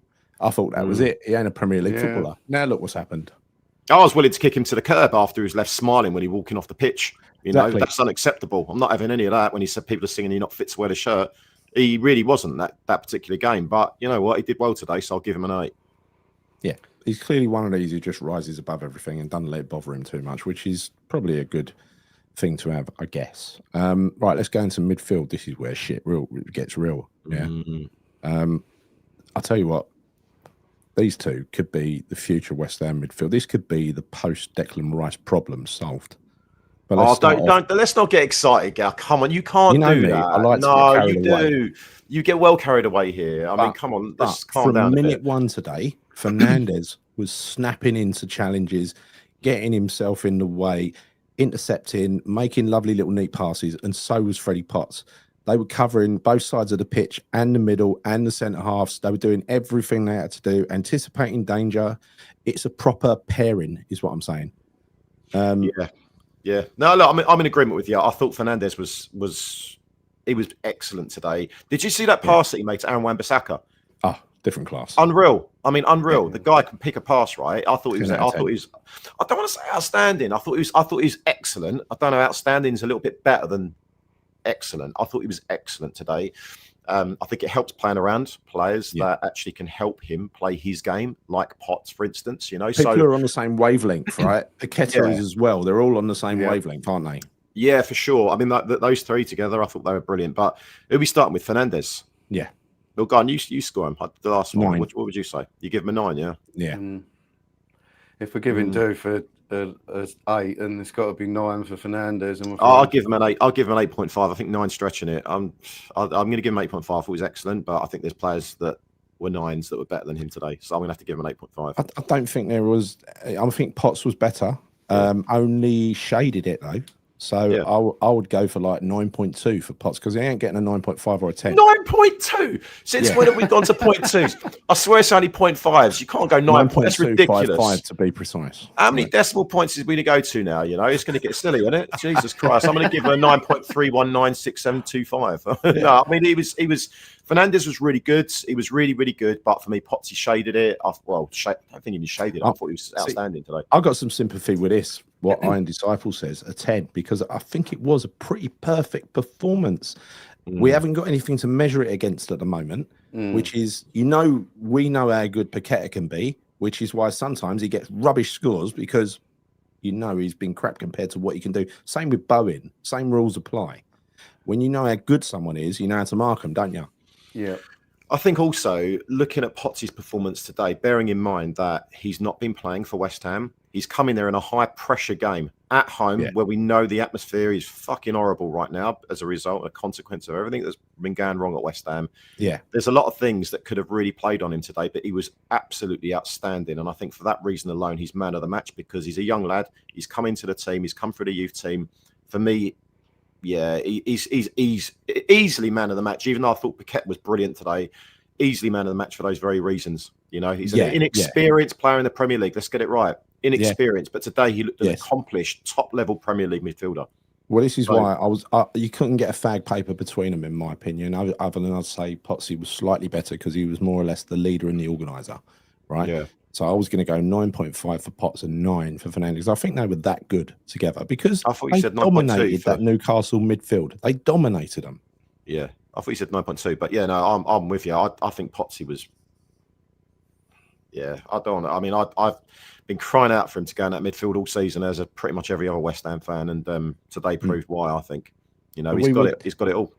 Speaker 1: I thought that was it. He ain't a Premier League footballer. Now look what's happened.
Speaker 3: I was willing to kick him to the curb after he was left smiling when he was walking off the pitch. Exactly. That's unacceptable. I'm not having any of that. When he said people are singing you're not fit to wear the shirt, he really wasn't that particular game. But you know what? He did well today, so I'll give him an 8.
Speaker 1: Yeah, he's clearly one of these who just rises above everything and doesn't let it bother him too much, which is probably a good thing to have, I guess. Right, let's go into midfield. This is where shit gets real. Yeah. I'll tell you what. These two could be the future West Ham midfield. This could be the post-Declan Rice problem solved.
Speaker 3: But let's not get excited, Gal. Come on, you can't do that.
Speaker 1: I like to get carried away.
Speaker 3: You get well carried away here. I mean, come on, let's calm down.
Speaker 1: From minute 1 today, Fernandes was snapping into challenges, getting himself in the way, intercepting, making lovely little neat passes, and so was Freddie Potts. They were covering both sides of the pitch and the middle and the centre halves. They were doing everything they had to do, anticipating danger. It's a proper pairing, is what I'm saying.
Speaker 3: Yeah. No, look, I'm in agreement with you. I thought Fernandes was excellent today. Did you see that pass that he made to Aaron Wan-Bissaka?
Speaker 1: Oh, different class.
Speaker 3: Unreal. I mean, unreal. Yeah. The guy can pick a pass, right? I thought he was. I don't want to say outstanding. I thought he was excellent. I don't know. Outstanding is a little bit better than excellent. I thought he was excellent today. I think it helps playing around players that actually can help him play his game, like Potts, for instance.
Speaker 1: People are on the same wavelength, right? Paqueta is as well. They're all on the same wavelength, aren't they?
Speaker 3: Yeah, for sure. I mean, those three together, I thought they were brilliant. But who'll we starting with? Fernandes.
Speaker 1: Yeah.
Speaker 3: Well, go on. You score him. The last one. What would you say? You give him a 9, yeah?
Speaker 1: Yeah.
Speaker 2: If we're giving due for 8, and it's got to be 9 for Fernandes. And
Speaker 3: I'll give him an 8. I'll give him an 8.5. I think 9 stretching it. I'm going to give him 8.5. I thought he was excellent, but I think there's players that were 9s that were better than him today. So I'm going to have to give him an 8.5.
Speaker 1: I don't think there was. I think Potts was better. Only shaded it though. So I would go for like 9.2 for Potts because he ain't getting a 9.5 or a 10.
Speaker 3: 9.2. Since when have we gone to 0.2s? I swear it's only 0.5s. You can't go 9. That's ridiculous.
Speaker 1: To be precise.
Speaker 3: How many decimal points is we to go to now? You know, it's going to get silly, isn't it? Jesus Christ! I'm going to give him a 9.31967725. No, I mean he was. Fernandes was really good. He was really, really good. But for me, Potsy shaded it. I don't think he even shaded it. I thought he was outstanding today.
Speaker 1: I got some sympathy with this. What Iron Disciple says, a 10, because I think it was a pretty perfect performance. We haven't got anything to measure it against at the moment, which is, we know how good Paqueta can be, which is why sometimes he gets rubbish scores because, he's been crap compared to what he can do. Same with Bowen. Same rules apply. When you know how good someone is, you know how to mark them, don't you?
Speaker 2: Yeah.
Speaker 3: I think also looking at Potsy's performance today, bearing in mind that he's not been playing for West Ham, he's coming there in a high pressure game at home where we know the atmosphere is fucking horrible right now as a result, a consequence of everything that's been going wrong at West Ham. Yeah. There's a lot of things that could have really played on him today, but he was absolutely outstanding. And I think for that reason alone, he's man of the match because he's a young lad. He's come into the team. He's come through the youth team. For me, he's easily man of the match, even though I thought Paqueta was brilliant today. Easily man of the match for those very reasons. He's an inexperienced player in the Premier League. Let's get it right. Inexperienced, but today he looked an accomplished top-level Premier League midfielder.
Speaker 1: Well, this is why you couldn't get a fag paper between them, in my opinion. Other than I'd say Potsy was slightly better because he was more or less the leader and the organizer, right? Yeah. So I was going to go 9.5 for Potts and 9 for Fernandes. I think they were that good together because
Speaker 3: I thought you said 9.2
Speaker 1: dominated that Newcastle midfield. They dominated them.
Speaker 3: Yeah, I thought you said 9.2, but I'm with you. I think Potsy was. Yeah, I don't. I mean, I've been crying out for him to go in that midfield all season, as pretty much every other West Ham fan, and today proved why. I think, he's got it. He's got it all.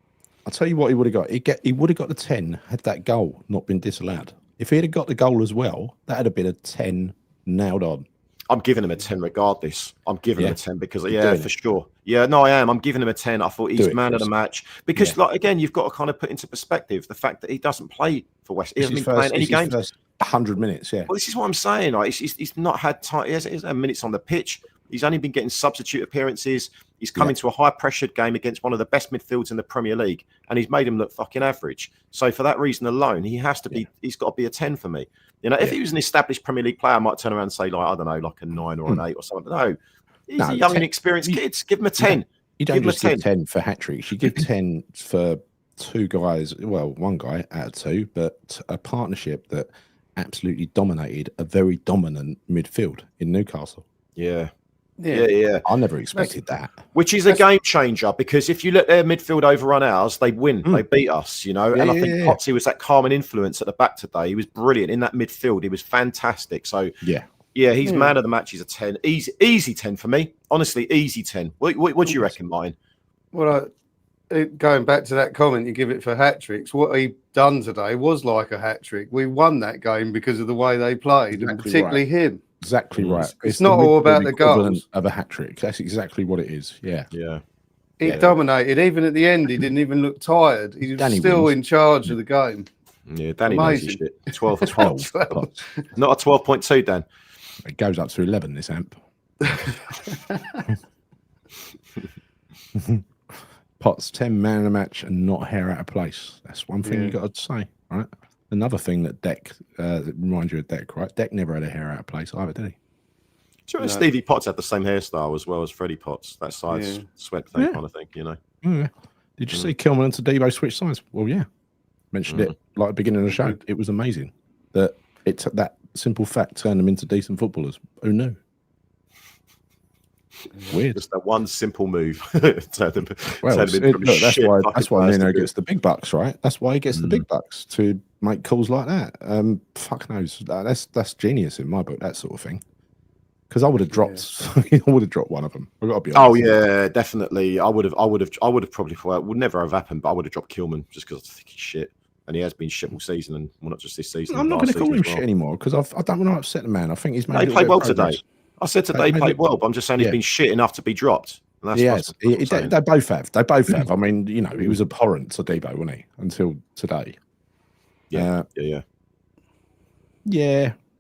Speaker 1: I'll tell you what he would have got. He would have got the 10 had that goal not been disallowed. If he'd have got the goal as well, that'd have been a 10 nailed on.
Speaker 3: I'm giving him a 10 regardless. I'm giving him a 10 because, for sure. Yeah, no, I am. I'm giving him a 10. I thought he's man of the match. Because, again, you've got to kind of put into perspective the fact that he doesn't play for West Ham. He hasn't been playing any games.
Speaker 1: 100 minutes, yeah.
Speaker 3: Well, this is what I'm saying. Like, he's not had time. He hasn't had minutes on the pitch. He's only been getting substitute appearances. He's come into a high-pressured game against one of the best midfields in the Premier League, and he's made him look fucking average. So for that reason alone, he has to be. He's got to be a 10 for me. If he was an established Premier League player, I might turn around and say, like, I don't know, like a 9 or an 8 or something. No, he's a young, inexperienced kid. Give him a 10.
Speaker 1: You don't just give 10 for hat-tricks. You give 10 for two guys. Well, one guy out of two, but a partnership that absolutely dominated a very dominant midfield in Newcastle.
Speaker 3: Yeah.
Speaker 1: I never expected that.
Speaker 3: Which is a game changer because if you let their midfield overrun ours, they win. They beat us, And I think Potsy was that calming influence at the back today. He was brilliant in that midfield. He was fantastic. So he's man of the match. He's a 10. Easy 10 for me. Honestly, easy 10. What do you reckon, Martyn?
Speaker 2: Well, going back to that comment you give it for hat tricks, what he done today was like a hat trick. We won that game because of the way they played, and particularly him.
Speaker 1: Exactly right.
Speaker 2: It's not all about the goals
Speaker 1: of a hat trick. That's exactly what it is. Yeah.
Speaker 2: He dominated. Even at the end, he didn't even look tired. He was still in charge of the game.
Speaker 3: Yeah, Danny knows his shit. 12 for 12. Not a 12.2, Dan.
Speaker 1: It goes up to 11. This amp. Potts 10 man of the match and not hair out of place. That's one thing you got to say, right? Another thing that Deck reminds you of Deck, right? Deck never had a hair out of place either, did he?
Speaker 3: Do you know Stevie Potts had the same hairstyle as well as Freddie Potts? That side swept thing kind of thing,
Speaker 1: Yeah. Did you see Kilman and Tadibo switch sides? Well, yeah. Mentioned it like at the beginning of the show. It was amazing that it took that simple fact turned them into decent footballers. Who knew? Weird.
Speaker 3: Just that one simple move.
Speaker 1: That's why Nuno gets the big bucks, right? That's why he gets the big bucks to make calls like that. Fuck knows. That's genius in my book. That sort of thing. Because I would have dropped. I would have dropped one of them. I've got to be honest.
Speaker 3: Oh yeah, definitely. I would have probably. Well, it would never have happened, but I would have dropped Kilman just because I think he's shit. And he has been shit all season, and well, not just this season.
Speaker 1: I'm not going to call him shit anymore because I don't want to upset the man. I think he's made.
Speaker 3: He played well today. I said today he played well, but I'm just saying he's been shit enough to be dropped.
Speaker 1: And that's they both have. They both have. I mean, he was abhorrent to Debo, wasn't he? Until today.
Speaker 3: Yeah.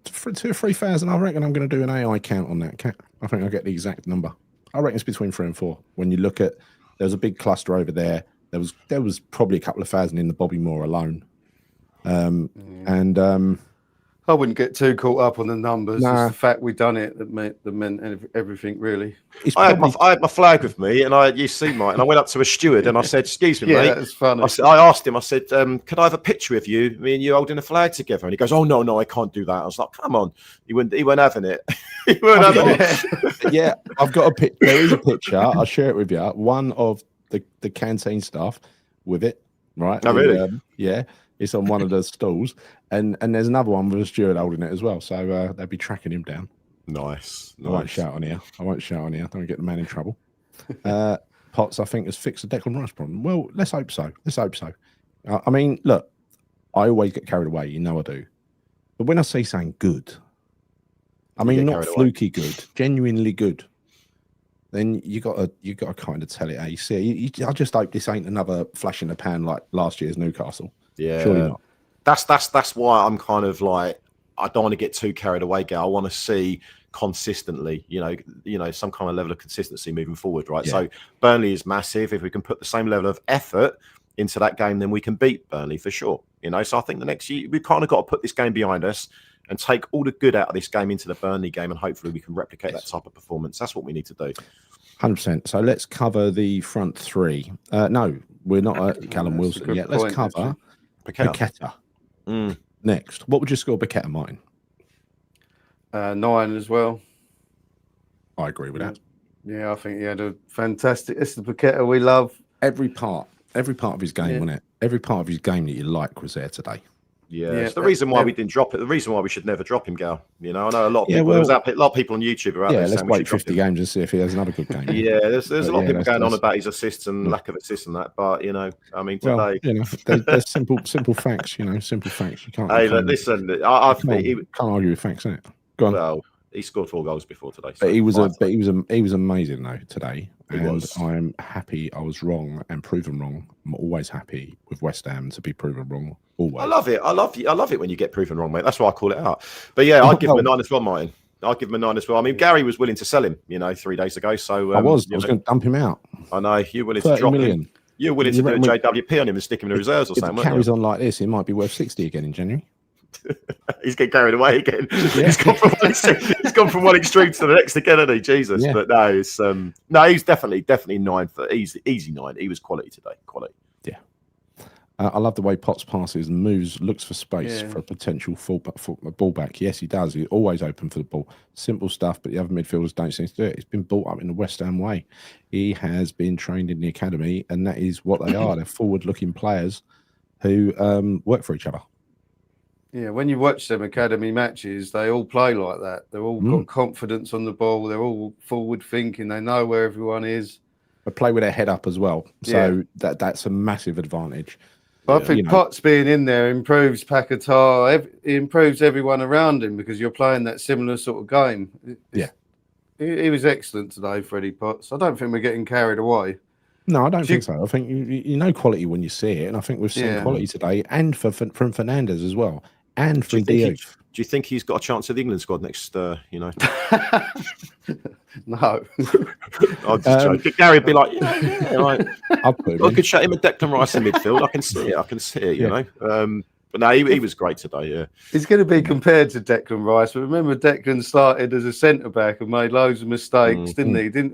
Speaker 1: For 2,000 or 3,000, I reckon I'm going to do an AI count on that cat. I think I'll get the exact number. I reckon it's between 3 and 4. When you look at, there's a big cluster over there. There was probably a couple of thousand in the Bobby Moore alone.
Speaker 2: I wouldn't get too caught up on the numbers.
Speaker 1: Nah.
Speaker 2: It's the fact we done it that meant everything, really.
Speaker 3: I had my flag with me, and you see, Mike, and I went up to a steward and I said, "Excuse me, mate."
Speaker 2: That's funny.
Speaker 3: I asked him. I said, "Could I have a picture with you, me and you holding a flag together?" And he goes, "Oh no, I can't do that." I was like, "Come on," he weren't having it. He weren't having it.
Speaker 1: Yeah, I've got a picture. There is a picture. I'll share it with you. One of the canteen staff with it, right?
Speaker 3: Oh, really?
Speaker 1: Yeah, it's on one of the stalls, and there's another one with a steward holding it as well. So they'll be tracking him down.
Speaker 3: Nice.
Speaker 1: I won't shout on here. Don't get the man in trouble. Potts, I think, has fixed the Declan Rice problem. Well, let's hope so. I mean, look, I always get carried away. You know I do. But when I say something good, I mean not fluky good, genuinely good, then you got to kind of tell it how you see it. I just hope this ain't another flash in the pan like last year's Newcastle.
Speaker 3: Yeah,
Speaker 1: surely not.
Speaker 3: That's why I'm kind of like, I don't want to get too carried away, Gal. I want to see consistently, some kind of level of consistency moving forward, right? Yeah. So Burnley is massive. If we can put the same level of effort into that game, then we can beat Burnley for sure. So I think the next year we've kind of got to put this game behind us and take all the good out of this game into the Burnley game, and hopefully we can replicate that type of performance. That's what we need to do.
Speaker 1: 100%. So let's cover the front three. No, we're not at Callum Wilson yet. Let's cover Paqueta. Next. What would you score Paqueta, Martyn?
Speaker 2: 9 as well.
Speaker 1: I agree with that.
Speaker 2: Yeah, I think he had a fantastic. It's the Paqueta we love.
Speaker 1: Every part of his game, wasn't it? Every part of his game that you like was there today.
Speaker 3: Yeah, it's the reason why we didn't drop it. The reason why we should never drop him, Gal. I know a lot of people. A lot of people on YouTube are out there.
Speaker 1: Let's wait 50 games and see if he has another good game.
Speaker 3: Yeah, there's a lot of people going on about his assists and lack of assists and that. But I mean, today,
Speaker 1: there's simple facts. Simple facts. You can't.
Speaker 3: Hey, listen, I think he
Speaker 1: can't argue with facts, innit? Go on.
Speaker 3: Well, he scored 4 goals before today.
Speaker 1: So but he was amazing though today. I'm happy I was wrong and proven wrong. I'm always happy with West Ham to be proven wrong. Always.
Speaker 3: I love it. I love it when you get proven wrong, mate. That's why I call it out. But yeah, I'd give him a 9 as well, Martyn. I'd give him a 9 as well. I mean, Gary was willing to sell him, 3 days ago. So
Speaker 1: I was going to dump him out.
Speaker 3: I know you're willing to drop him. You're willing to do a JWP on him and stick him in the reserves or something.
Speaker 1: If it carries on like this, it might be worth 60 again in January.
Speaker 3: He's getting carried away again. Yeah. He's gone from one extreme to the next again, hasn't he? Jesus. Yeah. But no, it's he's definitely 9 for easy 9. He was quality today. Quality.
Speaker 1: Yeah. I love the way Potts passes and moves, looks for space for a potential ball back. Yes, he does. He's always open for the ball. Simple stuff, but the other midfielders don't seem to do it. He's been brought up in the West Ham way. He has been trained in the academy, and that is what they are. They're forward-looking players who work for each other.
Speaker 2: Yeah, when you watch them academy matches, they all play like that. They're all got confidence on the ball. They're all forward thinking. They know where everyone is.
Speaker 1: They play with their head up as well. So that's a massive advantage.
Speaker 2: But I think Potts being in there improves Paqueta. It improves everyone around him because you're playing that similar sort of game. He was excellent today, Freddie Potts. I don't think we're getting carried away.
Speaker 1: No, I don't think so. I think you know quality when you see it, and I think we've seen quality today, and from Fernandes as well. And from Diouf.
Speaker 3: Do you think he's got a chance at the England squad next?
Speaker 2: No.
Speaker 3: I'm just joking. Gary would be like, I could shut him at Declan Rice in midfield. I can see it. You know. But no, he was great today. Yeah,
Speaker 2: he's going to be compared to Declan Rice. But remember, Declan started as a centre back and made loads of mistakes, didn't he?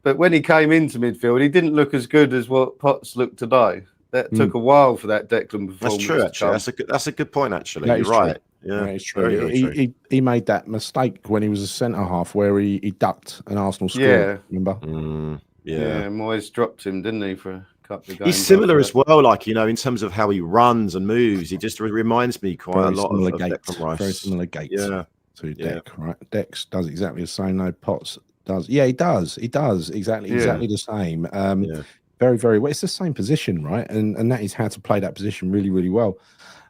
Speaker 2: But when he came into midfield, he didn't look as good as what Potts looked today. That took a while for that Declan performance.
Speaker 3: That's true, actually. That's a good point, actually. You're right. Yeah,
Speaker 1: it's true. Very he made that mistake when he was a centre half where he ducked an Arsenal score. Remember?
Speaker 2: Yeah, Moyes dropped him, didn't he, for a couple of games?
Speaker 3: He's similar as well, like in terms of how he runs and moves. He just reminds me quite a lot of Declan Rice.
Speaker 1: Very similar gait to Deck, right? Dex does exactly the same. No, Potts does. Yeah, he does. He does exactly the same. Very, very well. It's the same position, right? And that is how to play that position really, really well.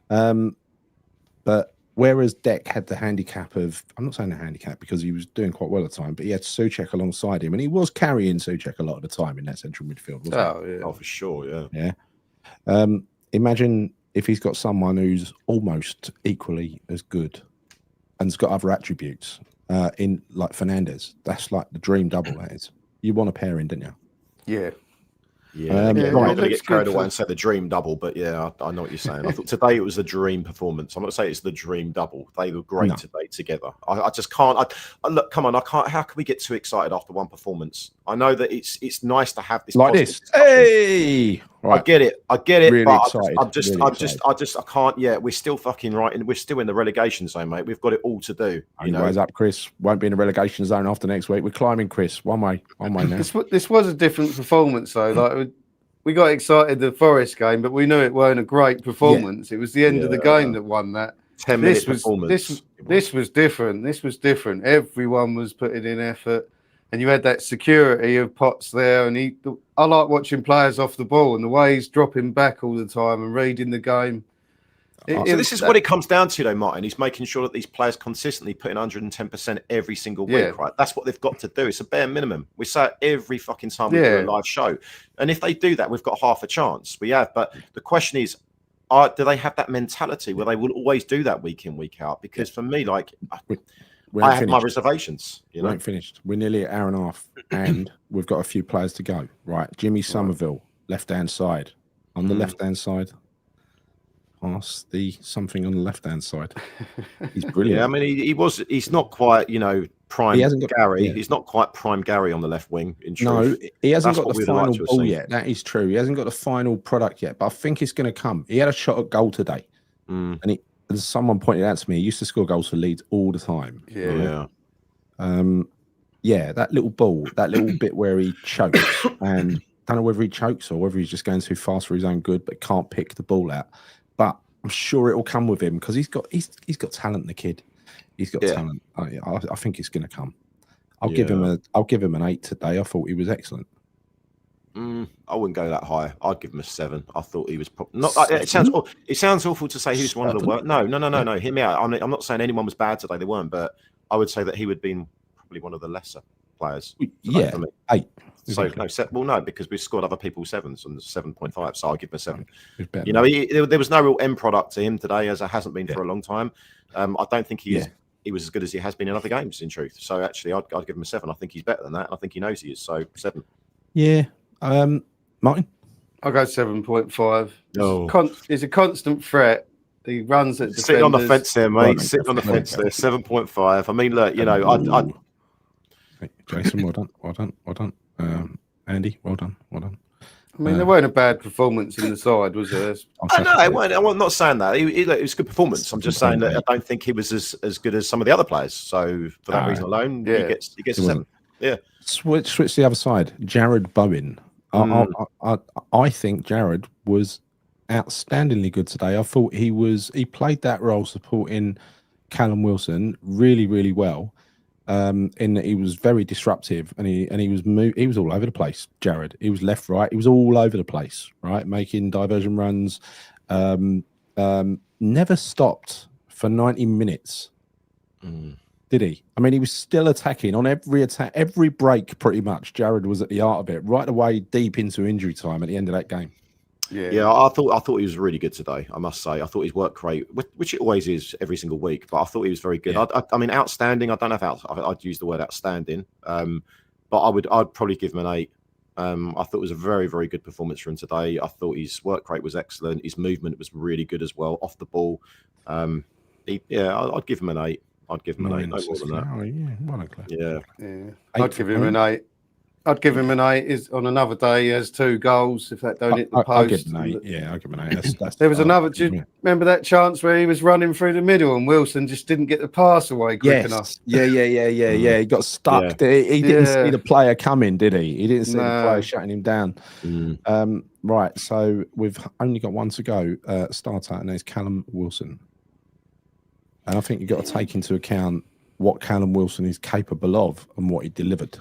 Speaker 1: But whereas Deck had the handicap of, I'm not saying the handicap because he was doing quite well at the time, but he had Souček alongside him, and he was carrying Souček a lot of the time in that central midfield.
Speaker 3: Oh, for sure,
Speaker 1: yeah. Imagine if he's got someone who's almost equally as good and's got other attributes. in like Fernandez. That's like the dream double. That is. You want a pairing, didn't you?
Speaker 2: Yeah.
Speaker 3: Yeah,
Speaker 1: right.
Speaker 3: I'm not going to get carried away and say the dream double, but yeah, I know what you're saying. I thought today it was a dream performance. I'm not saying it's the dream double. They were great today together. I just can't. Look, come on, I can't. How can we get too excited after one performance? I know that it's nice to have this
Speaker 1: like this.
Speaker 3: Discussion.
Speaker 1: Hey, right.
Speaker 3: I get it.
Speaker 1: Really
Speaker 3: but
Speaker 1: excited.
Speaker 3: I can't. Yeah, we're still fucking right, and we're still in the relegation zone, mate. We've got it all to do.
Speaker 1: Rise up, Chris. Won't be in the relegation zone after next week. We're climbing, Chris. One way now.
Speaker 2: This was a different performance, though. Like we got excited the Forest game, but we knew it weren't a great performance. It was the end of the game that won that.
Speaker 3: 10-minute performance.
Speaker 2: This was different. This was different. Everyone was putting in effort, and you had that security of Potts there. And I like watching players off the ball and the way he's dropping back all the time and reading the game.
Speaker 3: So this is what it comes down to, though, Martyn. He's making sure that these players consistently put in 110% every single week, right? That's what they've got to do. It's a bare minimum. We say it every fucking time we do a live show. And if they do that, we've got half a chance. We have. But the question is, do they have that mentality where they will always do that week in, week out? Because for me, like, I have my reservations.
Speaker 1: We ain't finished. We're nearly an hour and a half, and we've got a few players to go. Right. Jimmy Somerville, left-hand side. On the left-hand side. Pass the something on the left-hand side. He's brilliant.
Speaker 3: Yeah, I mean, he's not quite, prime Gary. He's not quite prime Gary on the left wing, in truth.
Speaker 1: No, he hasn't got the final ball yet. That is true. He hasn't got the final product yet, but I think it's going to come. He had a shot at goal today. And as someone pointed out to me, he used to score goals for Leeds all the time.
Speaker 3: Yeah.
Speaker 1: That little ball, that little bit where he chokes, and I don't know whether he chokes or whether he's just going too fast for his own good, but can't pick the ball out. But I'm sure it will come with him because he's got talent. The kid, he's got talent. I think it's going to come. I'll give him an 8 today. I thought he was excellent.
Speaker 3: I wouldn't go that high. I'd give him a 7. I thought he was not. It sounds awful to say who's one of the worst. No. Hear me out. I'm not saying anyone was bad today. They weren't, but I would say that he would have been probably one of the lesser players.
Speaker 1: Yeah,
Speaker 3: for me.
Speaker 1: 8.
Speaker 3: So no, because we scored other people's 7s and 7.5. So I'll give him a 7. There was no real end product to him today, as there hasn't been for a long time. I don't think he was as good as he has been in other games, in truth. So actually, I'd give him a 7. I think he's better than that. I think he knows he is. So 7.
Speaker 1: Yeah. Martyn?
Speaker 2: I'll go 7.5.
Speaker 3: Oh.
Speaker 2: He's a constant threat. He runs at defenders.
Speaker 3: Sitting on the fence there, mate. Sitting on the fence there. 7.5. I mean, look, I'd
Speaker 1: Jason, well done. Andy, well done.
Speaker 2: I mean, there weren't a bad performance in the side, was there?
Speaker 3: I'm not saying that. It was a good performance. I'm just saying that I don't think he was as good as some of the other players. So for that reason alone, he gets a 7. Yeah.
Speaker 1: Switch the other side. Jared Bowen. I think Jared was outstandingly good today. I thought he played that role supporting Callum Wilson really, really well. In that he was very disruptive and he was all over the place. Jared, he was left, right, he was all over the place, right, making diversion runs. Never stopped for 90 minutes. Did he? I mean, he was still attacking on every attack, every break, pretty much. Jared was at the art of it, right away deep into injury time at the end of that game.
Speaker 3: Yeah, I thought he was really good today. I must say, I thought his work rate, which it always is every single week, but I thought he was very good. Yeah. I mean, outstanding. I don't know if I'd use the word outstanding, but I'd probably give him an 8. I thought it was a very, very good performance from him today. I thought his work rate was excellent. His movement was really good as well off the ball. I'd give him an 8. I'd give him an 8. No more than that.
Speaker 2: I'd give him an 8. I'd give him an 8. Is on another day he has 2 goals. If that don't hit the post,
Speaker 1: I'll give him an 8. Yeah, I'll give him an 8.
Speaker 2: There was another. Do you remember that chance where he was running through the middle and Wilson just didn't get the pass away quick enough?
Speaker 1: Yeah. He got stuck. Yeah. He didn't see the player coming, did he? He didn't see the player shutting him down. Right. So we've only got one to go. Starter, and there's Callum Wilson. And I think you've got to take into account what Callum Wilson is capable of and what he delivered.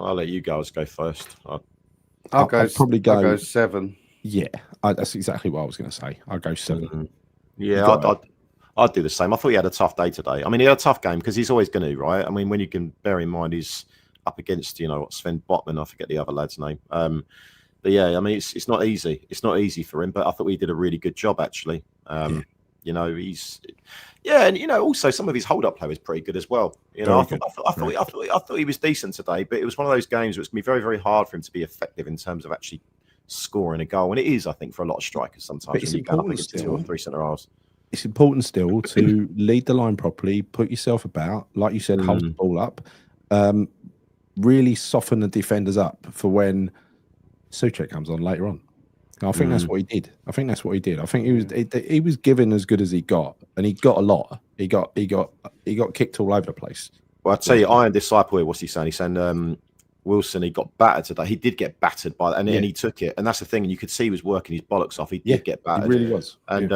Speaker 3: I'll let you guys go first.
Speaker 2: I'll go 7.
Speaker 1: Yeah, that's exactly what I was going to say. I'll go 7.
Speaker 3: Yeah, I'd do the same. I thought he had a tough day today. I mean, he had a tough game because he's always going to, right? I mean, when you can bear in mind he's up against, Sven Botman, I forget the other lad's name. But yeah, I mean, it's not easy. It's not easy for him, but I thought he did a really good job, actually. You know, and also some of his hold-up play was pretty good as well. You know, I thought he was decent today, but it was one of those games where it's going to be very, very hard for him to be effective in terms of actually scoring a goal, and it is, I think, for a lot of strikers sometimes.
Speaker 1: But it's important still.
Speaker 3: 2 or 3 centre halves.
Speaker 1: It's important still to lead the line properly, put yourself about, like you said, hold the ball up, really soften the defenders up for when Souček comes on later on. And I think that's what he did. I think he was given as good as he got, and he got a lot. He got kicked all over the place.
Speaker 3: Well, I tell you, Iron Disciple here. What's he saying? He's saying Wilson, he got battered today. He did get battered by that, and then he took it. And that's the thing. And you could see he was working his bollocks off. He did get battered.
Speaker 1: He really was.
Speaker 3: And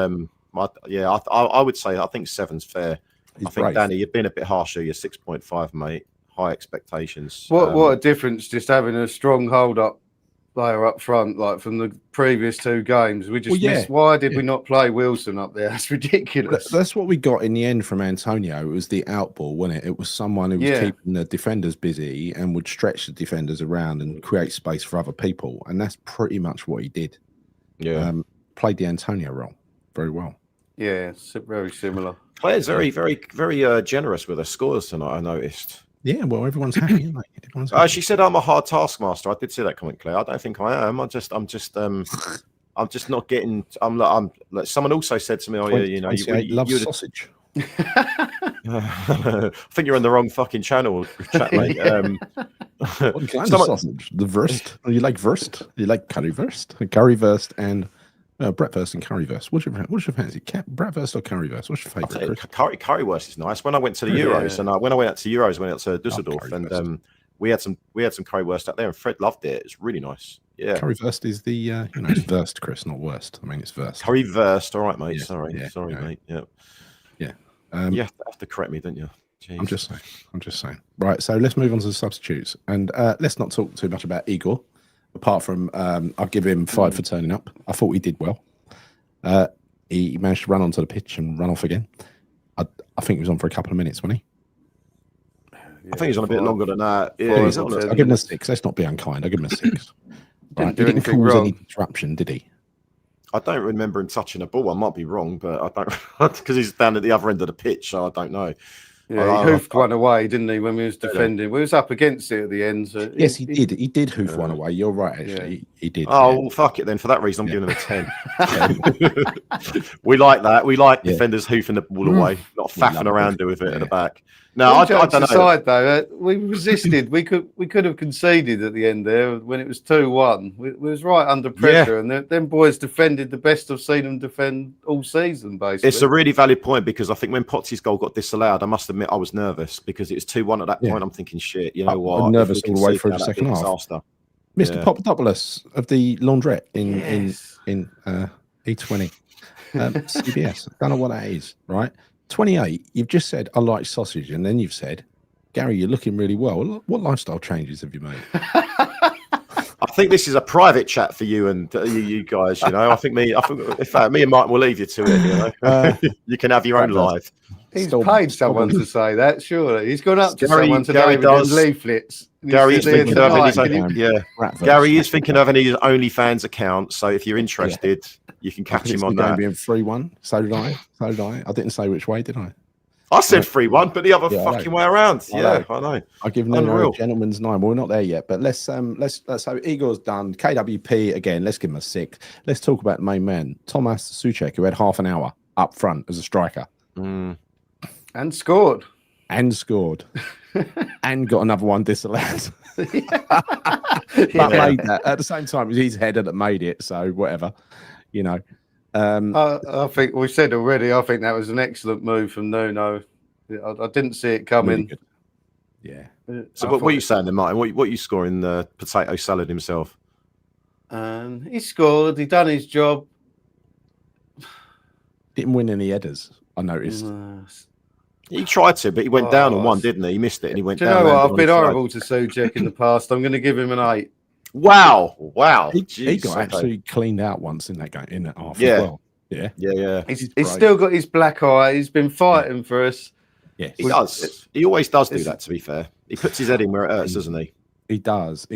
Speaker 3: I would say I think 7's fair. I think brave. Danny, you've been a bit harsher. You're 6.5, mate. High expectations.
Speaker 2: What a difference just having a strong hold up player up front, like from the previous 2 games. We just missed. Why did we not play Wilson up there? That's ridiculous.
Speaker 1: That's what we got in the end from Antonio. It was the outball, wasn't it? It was someone who was keeping the defenders busy and would stretch the defenders around and create space for other people. And that's pretty much what he did. Yeah. Played the Antonio role very well.
Speaker 2: Yeah, very similar.
Speaker 3: Players very, very, very generous with their scores tonight, I noticed.
Speaker 1: Yeah, well, everyone's happy, isn't they? Everyone's happy.
Speaker 3: She said I'm a hard taskmaster. I did see that comment, Claire. I don't think I am. I'm just not getting. I'm like someone also said to me, "Oh, yeah, you
Speaker 1: love sausage."
Speaker 3: I think you're on the wrong fucking channel, chat, mate.
Speaker 1: What kind of sausage? The wurst? You like wurst? You like currywurst? Currywurst and bratwurst and currywurst. What's your fancy? Bratwurst or currywurst? What's your favourite?
Speaker 3: Currywurst is nice. When I went to the Euros, and when I went out to Euros, I went out to Dusseldorf, and we had some currywurst out there, and Fred loved it. It's really nice. Yeah,
Speaker 1: currywurst is the it's wurst, Chris, not worst. I mean, it's wurst.
Speaker 3: Currywurst. All right, mate. Sorry, mate. Yeah. You have to correct me, don't you? Jeez.
Speaker 1: I'm just saying. Right, so let's move on to the substitutes, and let's not talk too much about Igor. Apart from, I'll give him 5 for turning up. I thought he did well. He managed to run onto the pitch and run off again. I think he was on for a couple of minutes, wasn't he?
Speaker 3: I think he's on a bit longer than that.
Speaker 1: Yeah, I'll give him a 6. Let's not be unkind. I'll give him a 6. Right. He didn't cause any disruption, did he?
Speaker 3: I don't remember him touching a ball. I might be wrong, but I don't, because he's down at the other end of the pitch, so I don't know.
Speaker 2: Yeah, he hoofed one away, didn't he, when we was defending? We was up against it at the end. So
Speaker 1: yes, he did. He did hoof one away. You're right, actually. He did.
Speaker 3: Oh, well, fuck it then. For that reason, I'm giving him a 10. We like that. We like defenders hoofing the ball away, not faffing around with it at the back. No, I don't know.
Speaker 2: Aside, though, we resisted. we could have conceded at the end there when it was 2-1. We was right under pressure, and them boys defended the best I've seen them defend all season. Basically,
Speaker 3: it's a really valid point because I think when Potsy's goal got disallowed, I must admit I was nervous because it was 2-1 at that point. I'm thinking, shit, you know what?
Speaker 1: I'm nervous all the way through the second half. Disaster. Mr. Papadopoulos of the Laundrette in E20 CBS. I don't know what that is, right? 28, you've just said, I like sausage, and then you've said, Gary, you're looking really well. What lifestyle changes have you made?
Speaker 3: I think this is a private chat for you and you guys, you know. I think in fact, me and Martyn will leave you to it, you know. You can have your own life.
Speaker 2: He's paid someone to say that, surely. He's gone up to someone today with leaflets.
Speaker 3: Gary is thinking of Gary is thinking of his OnlyFans account, so if you're interested, you can catch him on that.
Speaker 1: Being 3-1. So did I. I didn't say which way, did I?
Speaker 3: I said 3-1, but the other fucking way around. I know.
Speaker 1: I give Nuno a gentleman's 9. Well, we're not there yet, but let's so Igor's done. KWP again. Let's give him a 6. Let's talk about the main man, Tomas Souček, who had half an hour up front as a striker,
Speaker 2: and scored,
Speaker 1: and got another one disallowed. But made that at the same time. It was his header that made it. So whatever, you know.
Speaker 2: I think we said already. I think that was an excellent move from Nuno. I didn't see it coming.
Speaker 1: Really
Speaker 3: so, what are you saying then, Martyn? What are you scoring the potato salad himself?
Speaker 2: He scored. He done his job.
Speaker 1: Didn't win any headers. I noticed.
Speaker 3: He tried to, but he went down on one, didn't he? He missed it, and he went down.
Speaker 2: Do you know what? I've been horrible to Souček in the past. I'm going to give him an 8.
Speaker 3: Wow.
Speaker 1: He got absolutely cleaned out once in that game, in that half as well. Yeah.
Speaker 2: He's still got his black eye. He's been fighting for us.
Speaker 3: Yeah, he does. He always does do that, to be fair. He puts his head in where it hurts, doesn't he?
Speaker 1: He does.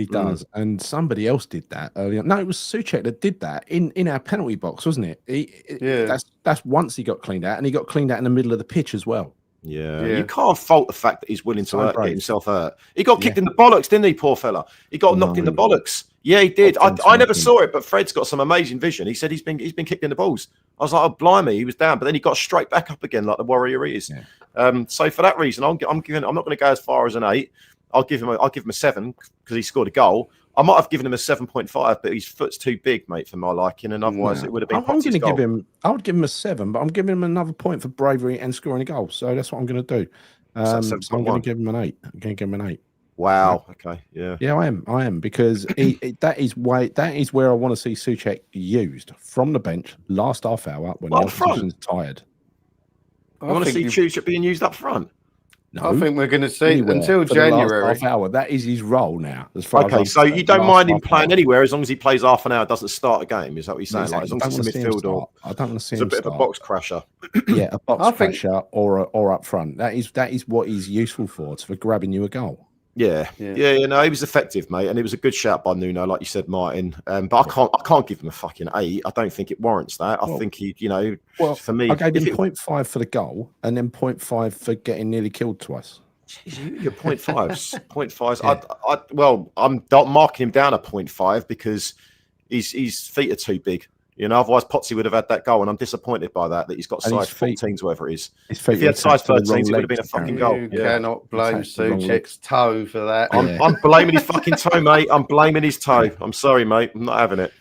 Speaker 1: And somebody else did that earlier. No, it was Souček that did that in our penalty box, wasn't it? That's once he got cleaned out, and he got cleaned out in the middle of the pitch as well.
Speaker 3: Yeah. You can't fault the fact that he's willing to get himself hurt. He got kicked in the bollocks, didn't he, poor fella? He got knocked in the bollocks. Yeah, he did. I never saw it, but Fred's got some amazing vision. He said he's been kicked in the balls. I was like, oh blimey, he was down, but then he got straight back up again like the warrior he is. Yeah. So for that reason, I'm not going to go as far as an 8. I'll give him a 7 because he scored a goal. I might have given him a 7.5, but his foot's too big, mate, for my liking, and otherwise it would have been.
Speaker 1: I'm going to give him. I would give him a 7, but I'm giving him another point for bravery and scoring a goal. So that's what I'm going to do. So I'm going to give him an 8. I'm going to give him an 8.
Speaker 3: Wow. Okay. Yeah.
Speaker 1: Yeah, I am because that is where I want to see Souček used from the bench last half hour when the opposition's tired.
Speaker 3: I want to see Souček being used up front.
Speaker 2: No, I think we're going to see until January.
Speaker 1: Half hour. That is his role now. As far as
Speaker 3: so you don't mind him playing anywhere as long as he plays half an hour, doesn't start a game. Is that what you're saying?
Speaker 1: Exactly.
Speaker 3: Like, as long as it's a midfield or
Speaker 1: I don't want to see him
Speaker 3: a bit of a box crasher.
Speaker 1: Yeah, a box crasher or up front. That is what he's useful for. It's for grabbing you a goal.
Speaker 3: Yeah. No, he was effective, mate, and it was a good shout by Nuno, like you said, Martyn. But I can't give him a fucking 8. I don't think it warrants that. I think he, for me,
Speaker 1: I gave him 0.5 for the goal and then 0.5 for getting nearly killed twice.
Speaker 3: Jeez, your 0.5s, 0.5s. I'm marking him down a 0.5 because his feet are too big. Otherwise Potsy would have had that goal, and I'm disappointed by that he's got size 14s, whatever it is. If he had size 13s, it would have been a fucking goal.
Speaker 2: You cannot blame Souček's toe for that.
Speaker 3: I'm blaming his fucking toe, mate. I'm blaming his toe. I'm sorry, mate. I'm not having it.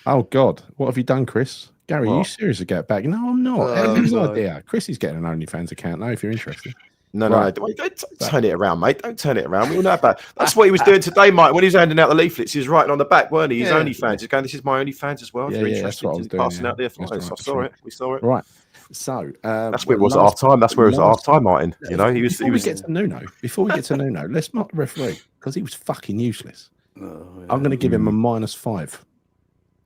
Speaker 1: Oh, God. What have you done, Chris? Gary, are you serious to get back? No, I'm not. No idea. Chris is getting an OnlyFans account now, if you're interested.
Speaker 3: No, don't turn it around, mate. Don't turn it around. We all know about that's what he was doing today, Mike. When he was handing out the leaflets, he was writing on the back, weren't he? His OnlyFans. He's going, this is my OnlyFans as well. If you're interested in passing out there for us. I saw it. We saw it.
Speaker 1: Right. So
Speaker 3: that's where it was at half time. That's where it was at half time, Martyn.
Speaker 1: Before we get to Nuno, let's not the referee because he was fucking useless. I'm going to give him a -5.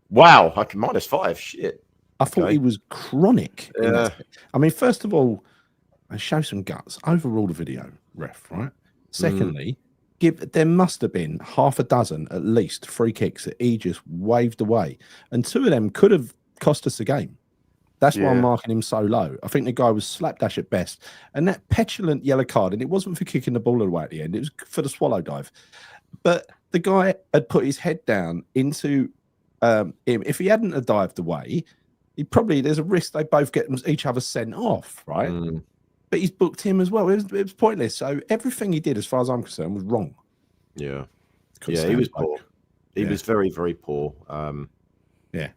Speaker 3: Wow, I can -5. Shit.
Speaker 1: I thought he was chronic. I mean, first of all, show some guts. Overrule the video, ref, right? Secondly, there must have been half a dozen at least free kicks that he just waved away. And 2 of them could have cost us the game. That's why I'm marking him so low. I think the guy was slapdash at best. And that petulant yellow card, and it wasn't for kicking the ball away at the end, it was for the swallow dive. But the guy had put his head down into him. If he hadn't have dived away, there's a risk they both get each other sent off, right? But he's booked him as well. It was pointless. So everything he did, as far as I'm concerned, was wrong.
Speaker 3: Yeah. He was poor. He was very, very poor.
Speaker 1: Yeah.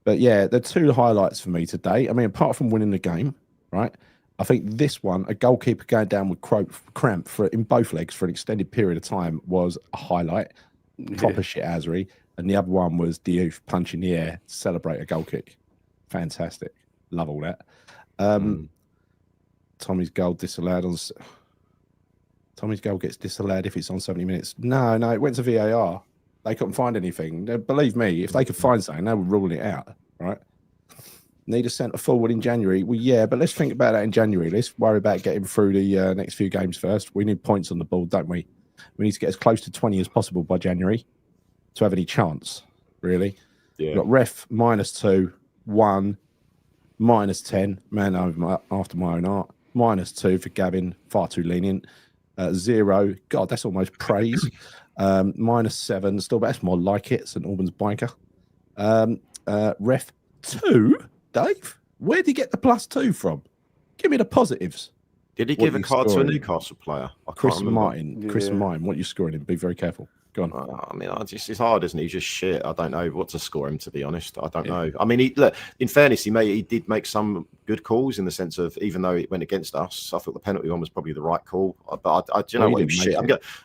Speaker 1: But yeah, the 2 highlights for me today. I mean, apart from winning the game, right? I think this one, a goalkeeper going down with cramp in both legs for an extended period of time, was a highlight. Proper shithousery. And the other one was Diouf punching the air to celebrate a goal kick. Fantastic. Love all that. Tommy's goal disallowed on. Tommy's goal gets disallowed if it's on 70 minutes. No, it went to VAR. They couldn't find anything. Believe me, if they could find something, they would rule it out, right? Need a centre forward in January. Well, yeah, but let's think about that in January. Let's worry about getting through the next few games first. We need points on the board, don't we? We need to get as close to 20 as possible by January to have any chance, really.
Speaker 3: Yeah.
Speaker 1: We've got ref -2, 1, -10, man after my own art. -2 for Gavin, far too lenient. 0, God, that's almost praise. -7, still, but that's more like it. St Albans biker. Ref 2, Dave. Where did he get the +2 from? Give me the positives.
Speaker 3: Did he give a card to a Newcastle player?
Speaker 1: Chris and Martyn. Chris and Martyn. What are you scoring him? Be very careful. Go on.
Speaker 3: I mean, it's hard, isn't he? He's just shit. I don't know what to score him, to be honest. I don't know. I mean, look, in fairness, he did make some good calls in the sense of, even though it went against us, I thought the penalty one was probably the right call. But do you know what? He was shit.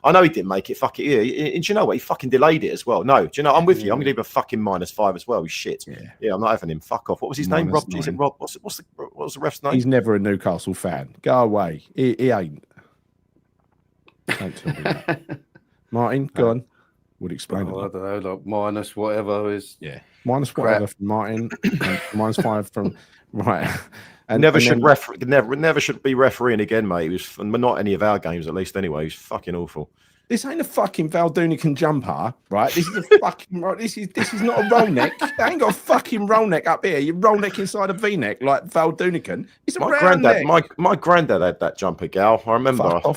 Speaker 3: I know he didn't make it. Fuck it. Yeah. And do you know what? He fucking delayed it as well. No, do you know? I'm with you. I'm going to give him a fucking -5 as well. He's shit. Yeah, I'm not having him. Fuck off. What was his name? Rob. Is it Rob? What was the ref's name?
Speaker 1: He's never a Newcastle fan. Go away. He ain't. Don't tell me that. Martyn, go on. Would explain it.
Speaker 2: I don't know, like minus whatever is.
Speaker 1: Yeah, minus whatever from Martyn, -5 from right.
Speaker 3: And never should be refereeing again, mate. He was not any of our games, at least. Anyway, he's fucking awful.
Speaker 1: This ain't a fucking Valdunican jumper, right? This is a fucking this is not a roll neck. I ain't got a fucking roll neck up here. You roll neck inside a V-neck like Valdunican. It's a round neck.
Speaker 3: My granddad had that jumper, Gal. I remember. I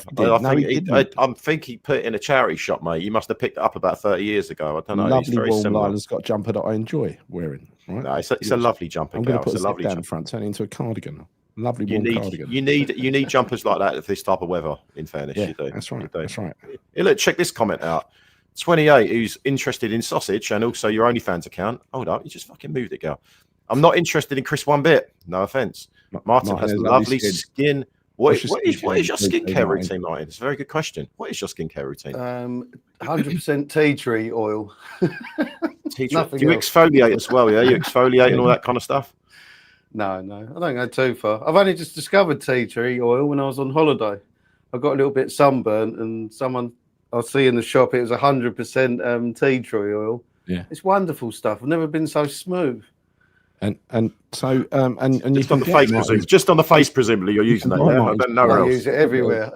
Speaker 3: think he put it in a charity shop, mate. You must have picked it up about 30 years ago. I don't know.
Speaker 1: Lovely warm Lila's got a jumper that I enjoy wearing. Right?
Speaker 3: No, it's a lovely jumper.
Speaker 1: I'm going to put a zip down the front, turn it into a cardigan. Lovely warm cardigan.
Speaker 3: You need jumpers like that for this type of weather. In fairness,
Speaker 1: yeah,
Speaker 3: you do.
Speaker 1: That's right. That's right.
Speaker 3: Hey, look, check this comment out. 28, who's interested in sausage and also your OnlyFans account. Hold up, you just fucking moved it, girl. I'm not interested in Chris one bit. No offense. Martyn has lovely skin. What is your skincare routine, Martyn? It's a very good question. What is your skincare routine?
Speaker 2: 100% tea tree oil.
Speaker 3: Do you exfoliate as well? Yeah, you exfoliate and all that kind of stuff.
Speaker 2: No, I don't go too far. I've only just discovered tea tree oil when I was on holiday. I got a little bit sunburnt, and someone I see in the shop, it was 100% tea tree oil.
Speaker 1: Yeah,
Speaker 2: it's wonderful stuff. I've never been so smooth.
Speaker 1: And so and
Speaker 3: just on the face, just on the face, presumably you're using that. Yeah? I don't know
Speaker 2: I use it everywhere.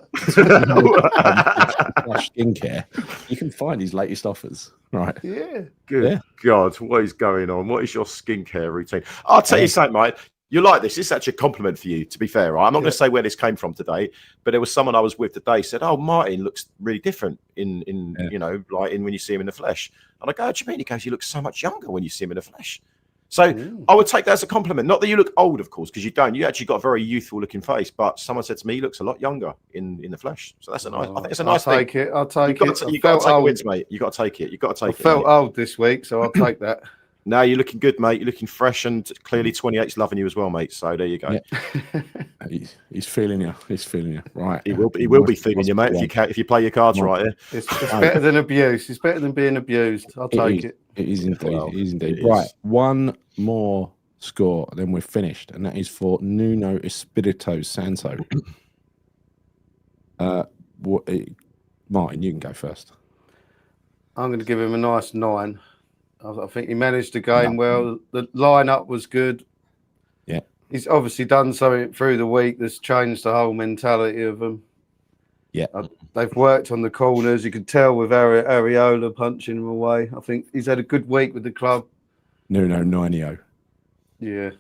Speaker 1: Skincare. You can find his latest offers, right?
Speaker 2: Yeah.
Speaker 3: Good God, what is going on? What is your skincare routine? I'll tell you something, mate. You like this? It's actually a compliment for you, to be fair. Right? I'm not going to say where this came from today, but there was someone I was with today said, "Oh, Martyn looks really different in you know, like in when you see him in the flesh." And I go, "What do you mean?" He goes, "You look so much younger when you see him in the flesh." So I would take that as a compliment. Not that you look old, of course, because you don't. You actually got a very youthful looking face. But someone said to me, he looks a lot younger in the flesh. So that's a nice. I think it's a nice thing.
Speaker 2: I'll take it.
Speaker 3: You got to take wins, mate. You got to take it. You got to take it.
Speaker 2: I felt old this week, so I'll take that.
Speaker 3: Now you're looking good, mate. You're looking fresh, and clearly 28's loving you as well, mate. So there you go.
Speaker 1: Yeah. He's feeling you. He's feeling you. Right.
Speaker 3: He will be feeling you, mate. If you play your cards right. Yeah.
Speaker 2: It's better than abuse. It's better than being abused. I'll take it.
Speaker 1: It is indeed. It is indeed. Right. One more score, then we're finished, and that is for Nuno Espirito Santo. Martyn, you can go first.
Speaker 2: I'm going to give him a nice 9. I think he managed the game well. The lineup was good.
Speaker 1: Yeah,
Speaker 2: he's obviously done something through the week that's changed the whole mentality of them.
Speaker 1: Yeah,
Speaker 2: they've worked on the corners. You could tell with Areola punching him away. I think he's had a good week with the club.
Speaker 1: Nuno 90.
Speaker 2: Yeah.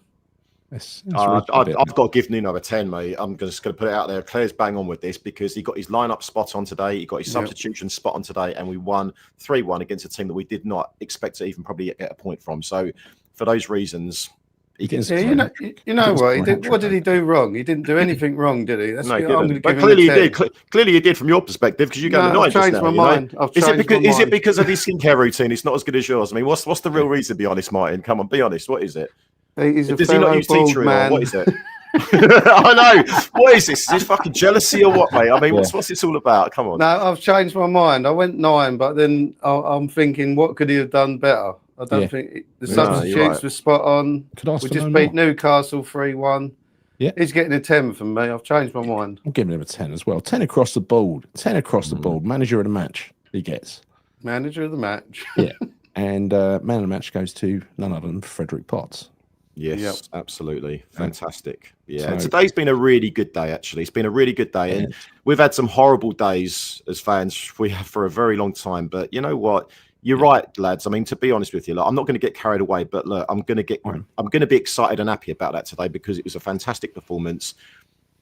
Speaker 3: I've got to give Nuno a 10, mate. I'm just going to put it out there. Claire's bang on with this because he got his lineup spot on today. He got his substitution spot on today, and we won 3-1 against a team that we did not expect to even probably get a point from. So, for those reasons, he gets.
Speaker 2: Yeah, you know what? What did he do wrong? He didn't do anything wrong, did he?
Speaker 3: No, he didn't. But clearly he did. Clearly he did from your perspective because you got the 9 just now.
Speaker 2: Mind.
Speaker 3: Is it because of his skincare routine? It's not as good as yours. I mean, what's the real reason? Be honest, Martyn. Come on, be honest. What is it?
Speaker 2: Does
Speaker 3: he not use tea tree or what is it? I know. What is this? Is this fucking jealousy or what, mate? I mean, what's this all about? Come on.
Speaker 2: No, I've changed my mind. I went 9, but then I'm thinking, what could he have done better? I don't think the substitutes were spot on. We just beat Newcastle 3-1.
Speaker 1: Yeah,
Speaker 2: he's getting a 10 from me. I've changed my mind.
Speaker 1: I'm giving him a 10 as well. 10 across the board. 10 across the board. Manager of the match. He gets
Speaker 2: manager of the match.
Speaker 1: Yeah, and man of the match goes to none other than Frederick Potts.
Speaker 3: Yes, absolutely. Fantastic. Yeah, today's been a really good day, actually. It's been a really good day. And we've had some horrible days as fans. We have for a very long time. But you know what? You're right, lads. I mean, to be honest with you, I'm not going to get carried away. But look, I'm going to be excited and happy about that today because it was a fantastic performance,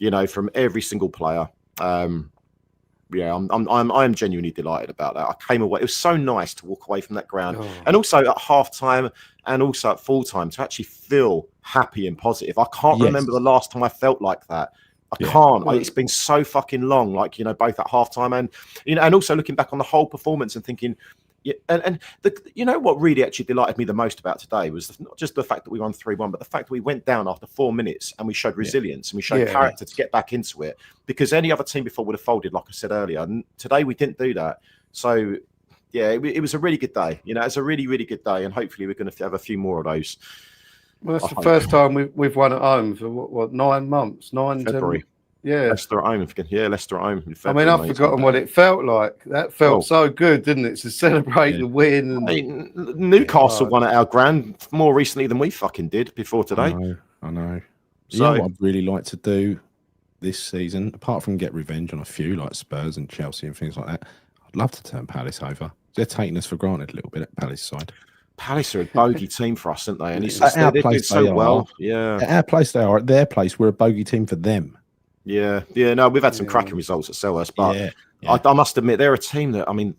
Speaker 3: you know, from every single player. Yeah, I'm genuinely delighted about that. I came away. It was so nice to walk away from that ground, and also at halftime, and also at full time to actually feel happy and positive. I can't remember the last time I felt like that. I can't. It's been so fucking long. Like, you know, both at halftime and and also looking back on the whole performance and thinking. Yeah, you know what really actually delighted me the most about today was not just the fact that we won 3-1, but the fact that we went down after 4 minutes and we showed resilience and we showed character to get back into it. Because any other team before would have folded, like I said earlier. And today we didn't do that. So yeah, it was a really good day. You know, it's a really, really good day, and hopefully we're going to have a few more of those.
Speaker 2: Well, that's the first time we've won at home for what 9 months,
Speaker 3: February. Leicester at home. Leicester at home.
Speaker 2: I mean, I've forgotten what it felt like. That felt so good, didn't it? To celebrate the win. And...
Speaker 3: I mean, Newcastle won at our ground more recently than we fucking did before today.
Speaker 1: I know. So, you know what I'd really like to do this season, apart from get revenge on a few like Spurs and Chelsea and things like that, I'd love to turn Palace over. They're taking us for granted a little bit at Palace side.
Speaker 3: Palace are a bogey team for us, aren't they? And
Speaker 1: At our
Speaker 3: they
Speaker 1: place
Speaker 3: did so
Speaker 1: they
Speaker 3: well.
Speaker 1: are.
Speaker 3: Yeah.
Speaker 1: At our place they are. At their place, we're a bogey team for them.
Speaker 3: Yeah. No, we've had some cracking results at Selhurst, but I must admit they're a team that, I mean,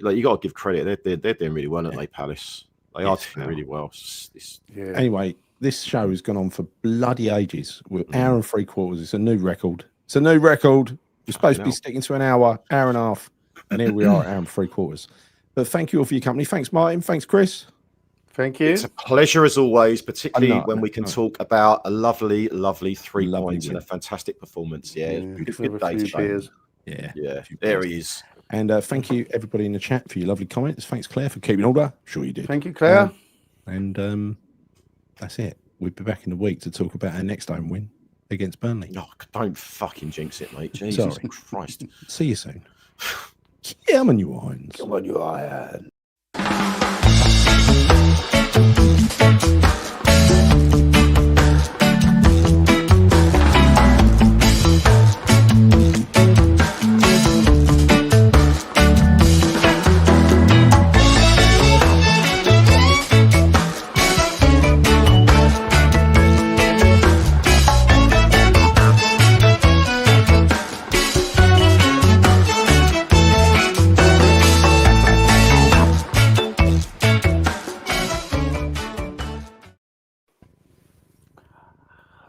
Speaker 3: like, you got to give credit. They're doing really well, aren't they, Palace? They are doing really well.
Speaker 1: Anyway, this show has gone on for bloody ages. We're hour and 3/4. It's a new record. We're supposed to be sticking to an hour and a half, and here we are, hour and 3/4. But thank you all for your company. Thanks, Martyn. Thanks, Chris.
Speaker 2: Thank you.
Speaker 3: It's a pleasure as always, particularly when we can talk about a lovely 3 points and a fantastic performance. Yeah, it's a good day today. Yeah, there he is.
Speaker 1: And thank you, everybody in the chat, for your lovely comments. Thanks, Claire, for keeping order. Sure you did.
Speaker 2: Thank you, Claire.
Speaker 1: And that's it. We'll be back in a week to talk about our next home win against Burnley.
Speaker 3: No, don't fucking jinx it, mate. Jesus Christ.
Speaker 1: See you soon. Come on, you irons.
Speaker 2: Come on, you iron.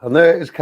Speaker 2: And there it is.